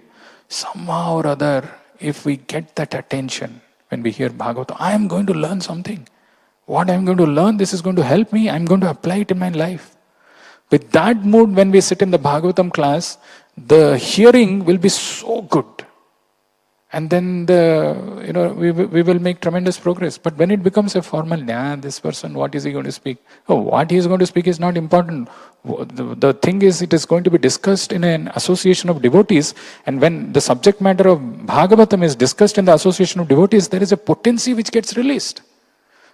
Somehow or other, if we get that attention, when we hear Bhagavatam, I am going to learn something. What I am going to learn, this is going to help me. I am going to apply it in my life. With that mood, when we sit in the Bhagavatam class, the hearing will be so good. And then we will make tremendous progress. But when it becomes a formal, this person, what is he going to speak? Oh, what he is going to speak is not important. The thing is, it is going to be discussed in an association of devotees. And when the subject matter of Bhagavatam is discussed in the association of devotees, there is a potency which gets released.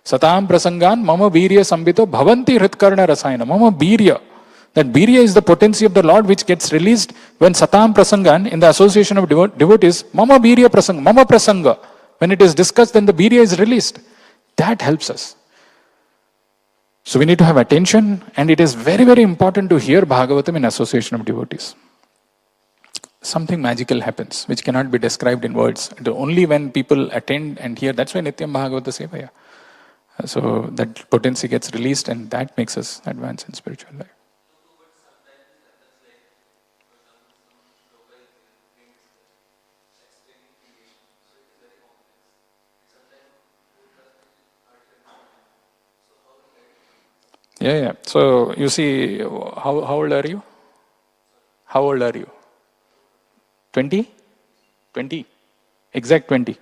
Satam prasangan mama birya sambito bhavanti hritkarna rasayana. Mama birya. That birya is the potency of the Lord which gets released when Satam Prasangan, in the association of devotees, Mama birya prasanga, Mama prasanga. When it is discussed, then the birya is released. That helps us. So we need to have attention, and it is very, very important to hear Bhagavatam in association of devotees. Something magical happens, which cannot be described in words. Only when people attend and hear, that's why Nityam Bhagavata Sevaya. So that potency gets released, and that makes us advance in spiritual life. Yeah. So you see, how old are you? How old are you? 20? 20? Exact 20.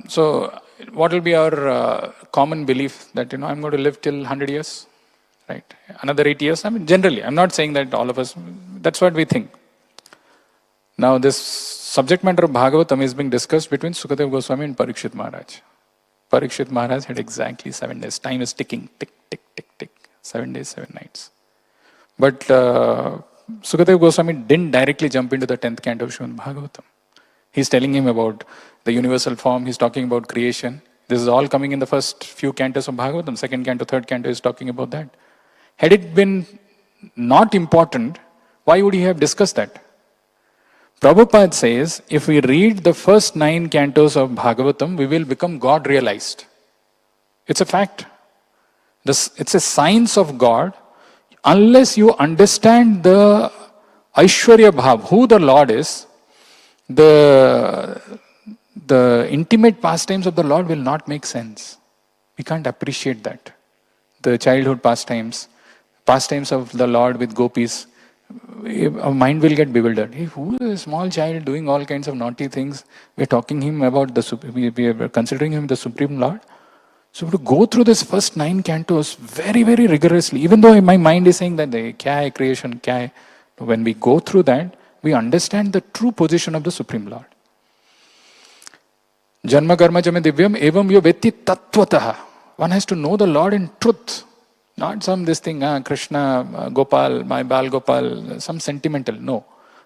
So what will be our common belief that, I'm going to live till 100 years, right? Another 8 years? Generally, I'm not saying that all of us, that's what we think. Now this subject matter of Bhagavatam is being discussed between Sukadeva Goswami and Parikshit Maharaj. Parikshit Maharaj had exactly 7 days. Time is ticking, tick, tick, tick, tick. 7 days, 7 nights. But Sukadeva Goswami didn't directly jump into the 10th canto of Srimad Bhagavatam. He's telling him about the universal form, he's talking about creation. This is all coming in the first few cantos of Bhagavatam. Second canto, third canto is talking about that. Had it been not important, why would he have discussed that? Prabhupada says, if we read the first 9 cantos of Bhagavatam, we will become God realized. It's a fact. It's a science of God. Unless you understand the Aishwarya Bhav, who the Lord is, the intimate pastimes of the Lord will not make sense. We can't appreciate that. The childhood pastimes of the Lord with gopis, our mind will get bewildered. Hey, who is a small child doing all kinds of naughty things? We are talking him about we are considering him the Supreme Lord. So to go through this first 9 cantos very, very rigorously, even though my mind is saying that kya hai creation, kya hai, when we go through that, we understand the true position of the Supreme Lord. Janma karma chame divyam evam yo vetti tattvataha. One has to know the Lord in truth. Not this thing, Krishna, Gopal, my Bal Gopal, some sentimental. No.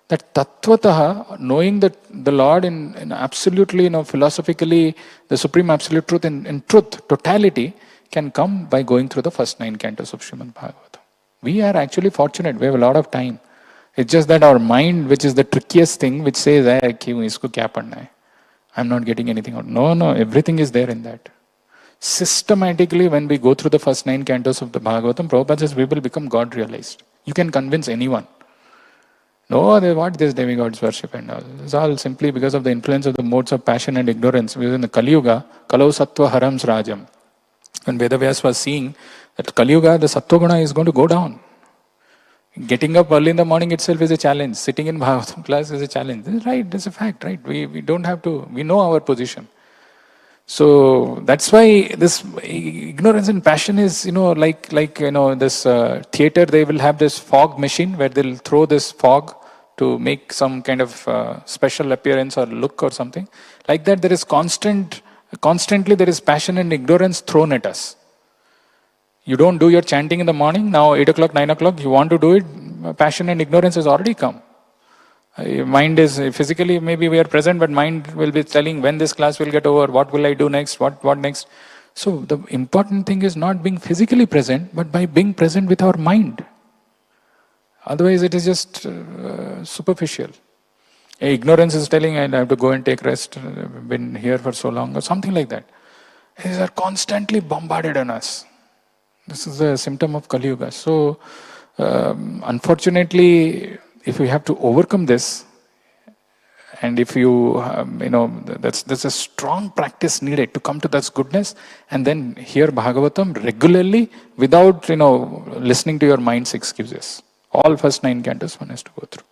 That tattvataha, knowing that the Lord in absolutely, philosophically, the supreme absolute truth, in truth, totality, can come by going through the first 9 cantos of Srimad Bhagavatam. We are actually fortunate. We have a lot of time. It's just that our mind, which is the trickiest thing, which says, isko kya padna hai? I'm not getting anything out. No, everything is there in that. Systematically, when we go through the first 9 cantos of the Bhagavatam, Prabhupada says we will become God realized. You can convince anyone. No, what this demigods worship and all. It's all simply because of the influence of the modes of passion and ignorance. Because in the Kali Yuga, Kalau Sattva Harams Rajam. When Vedavyas was seeing that Kali Yuga, the Sattva Guna is going to go down. Getting up early in the morning itself is a challenge. Sitting in Bhagavatam class is a challenge. This is right, this is a fact, right? We don't have to, we know our position. So that's why this ignorance and passion is, this theater, they will have this fog machine where they'll throw this fog to make some kind of special appearance or look or something. Like that, there is constantly there is passion and ignorance thrown at us. You don't do your chanting in the morning, now 8 o'clock, 9 o'clock, you want to do it, passion and ignorance has already come. Mind is, physically maybe we are present, but mind will be telling when this class will get over, what will I do next, what next. So the important thing is not being physically present, but by being present with our mind. Otherwise it is just superficial. Ignorance is telling I have to go and take rest, I've been here for so long, or something like that. These are constantly bombarded on us. This is a symptom of Kali Yuga. So unfortunately, if we have to overcome this, and if you, that's a strong practice needed to come to that goodness, and then hear Bhagavatam regularly without, listening to your mind's excuses. All first 9 cantos one has to go through.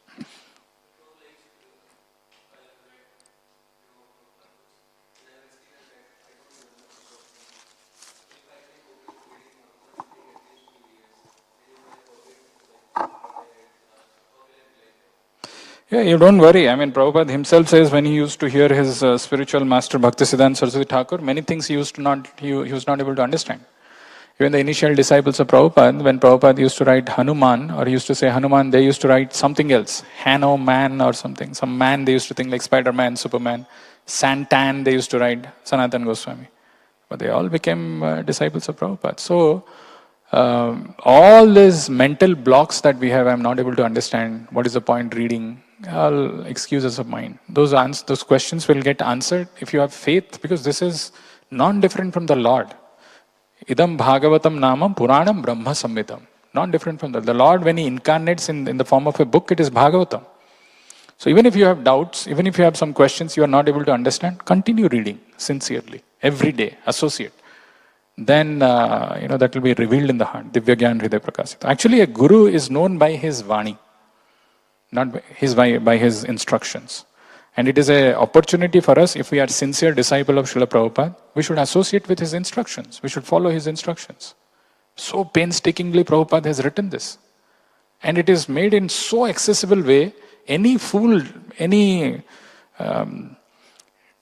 Yeah, you don't worry. Prabhupada himself says when he used to hear his spiritual master Bhaktisiddhanta Saraswati Thakur, many things he was not able to understand. Even the initial disciples of Prabhupada, when Prabhupada used to write Hanuman, or he used to say Hanuman, they used to write something else. Hano man or something. Some man they used to think like Spider-Man, Superman. Santan they used to write Sanatana Goswami. But they all became disciples of Prabhupada. So, all these mental blocks that we have, I'm not able to understand. What is the point reading? All excuses of mine. Those questions will get answered if you have faith, because this is non-different from the Lord. Idam Bhagavatam Namam Puranam Brahma Samhitam. Not different from the Lord. When He incarnates in the form of a book, it is Bhagavatam. So even if you have doubts, even if you have some questions you are not able to understand, continue reading sincerely. Every day, associate. Then, that will be revealed in the heart. Divya Gyan Hriday Prakasita. Actually, a guru is known by his Vani. Not by his instructions. And it is an opportunity for us, if we are sincere disciple of Srila Prabhupada, we should associate with his instructions. We should follow his instructions. So painstakingly Prabhupada has written this. And it is made in so accessible way, any fool, any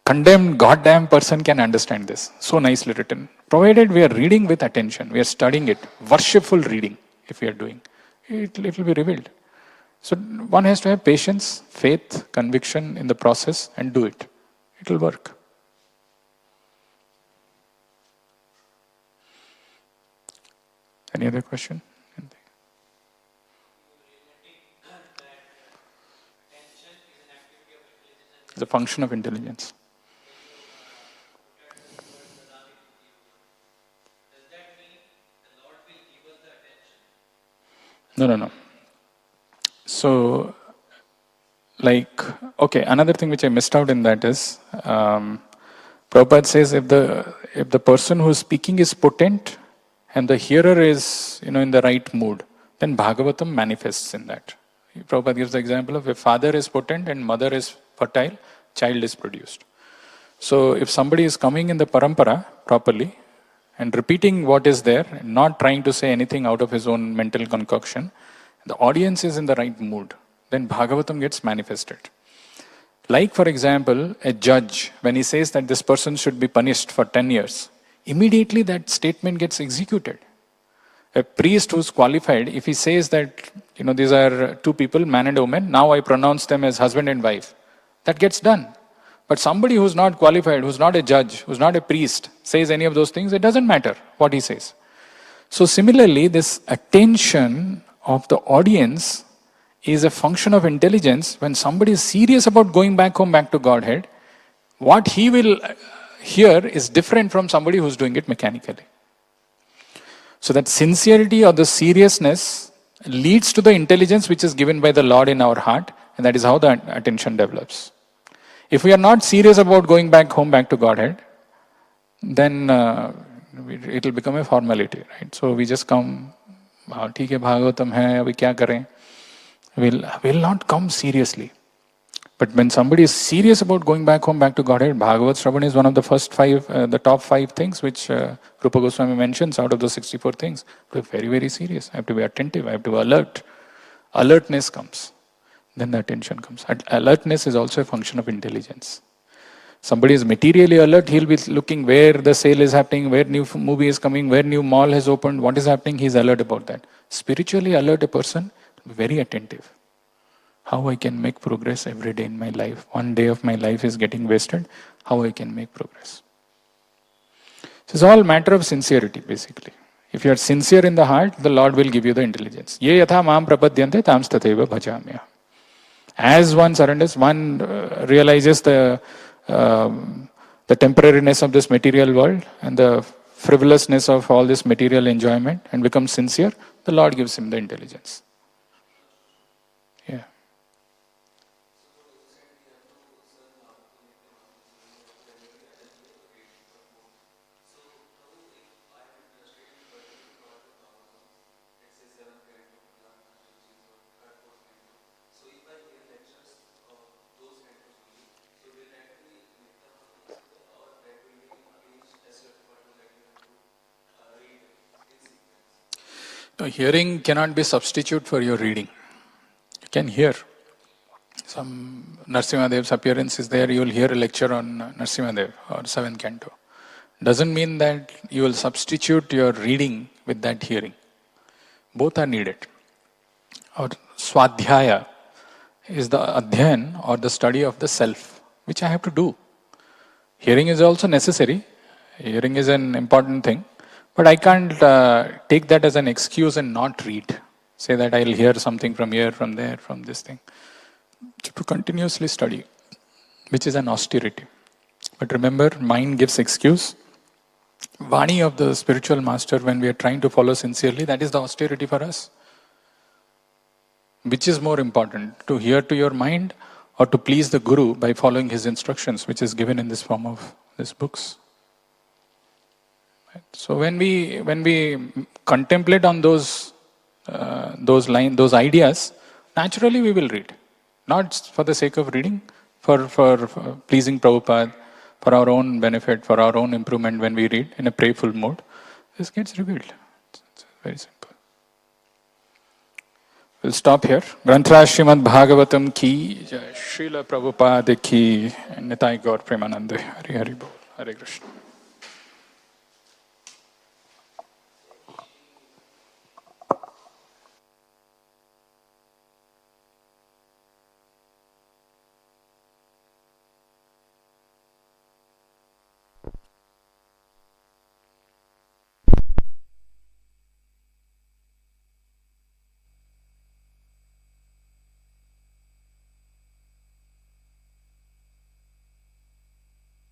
condemned goddamn person can understand this. So nicely written. Provided we are reading with attention, we are studying it, worshipful reading, if we are doing, it will be revealed. So one has to have patience, faith, conviction in the process and do it. It will work. Any other question? It's a function of intelligence. No. So, okay, another thing which I missed out in that is, Prabhupada says if the person who is speaking is potent and the hearer is, in the right mood, then Bhagavatam manifests in that. Prabhupada gives the example of if father is potent and mother is fertile, child is produced. So if somebody is coming in the parampara properly and repeating what is there, and not trying to say anything out of his own mental concoction, the audience is in the right mood, then Bhagavatam gets manifested. Like, for example, a judge, when he says that this person should be punished for 10 years, immediately that statement gets executed. A priest who's qualified, if he says that, these are two people, man and woman, now I pronounce them as husband and wife, that gets done. But somebody who's not qualified, who's not a judge, who's not a priest, says any of those things, it doesn't matter what he says. So similarly, this attention of the audience is a function of intelligence. When somebody is serious about going back home, back to Godhead, what he will hear is different from somebody who's doing it mechanically. So that sincerity or the seriousness leads to the intelligence which is given by the Lord in our heart, and that is how the attention develops. If we are not serious about going back home, back to Godhead, then it will become a formality, right? So we just come, ठीक है भागवतम है, अभी क्या करें? Will not come seriously. But when somebody is serious about going back home, back to Godhead, Bhagavat Shravan is one of the first five, the top 5 things which Rupa Goswami mentions out of those 64 things. To be very, very serious. I have to be attentive. I have to be alert. Alertness comes. Then the attention comes. Alertness is also a function of intelligence. Somebody is materially alert, he'll be looking where the sale is happening, where new movie is coming, where new mall has opened, what is happening, he's alert about that. Spiritually alert a person, very attentive. How I can make progress every day in my life. One day of my life is getting wasted. How I can make progress. So it's all matter of sincerity, basically. If you are sincere in the heart, the Lord will give you the intelligence. Ye yatha mam prapadyante tam stateva bhajamya. As one surrenders, one realizes the temporariness of this material world and the frivolousness of all this material enjoyment and becomes sincere, the Lord gives him the intelligence. Yeah. No, hearing cannot be substitute for your reading. You can hear. Some Narasimhadev's appearance is there, you will hear a lecture on Narasimhadev or 7th canto. Doesn't mean that you will substitute your reading with that hearing. Both are needed. Or Swadhyaya is the adhyan or the study of the self, which I have to do. Hearing is also necessary. Hearing is an important thing. But I can't take that as an excuse and not read. Say that I'll hear something from here, from there, from this thing. To continuously study, which is an austerity. But remember, mind gives excuse. Vani of the spiritual master, when we are trying to follow sincerely, that is the austerity for us. Which is more important, to hear to your mind or to please the Guru by following his instructions, which is given in this form of these books. So when we contemplate on those ideas, naturally we will read. Not for the sake of reading, for pleasing Prabhupada, for our own benefit, for our own improvement when we read in a prayerful mode. This gets revealed. It's very simple. We'll stop here. Granthra Srimad Bhagavatam ki jai, Srila Prabhupada ki, Nitai Gaur Premanande. Hari Hari Bol. Hare Krishna.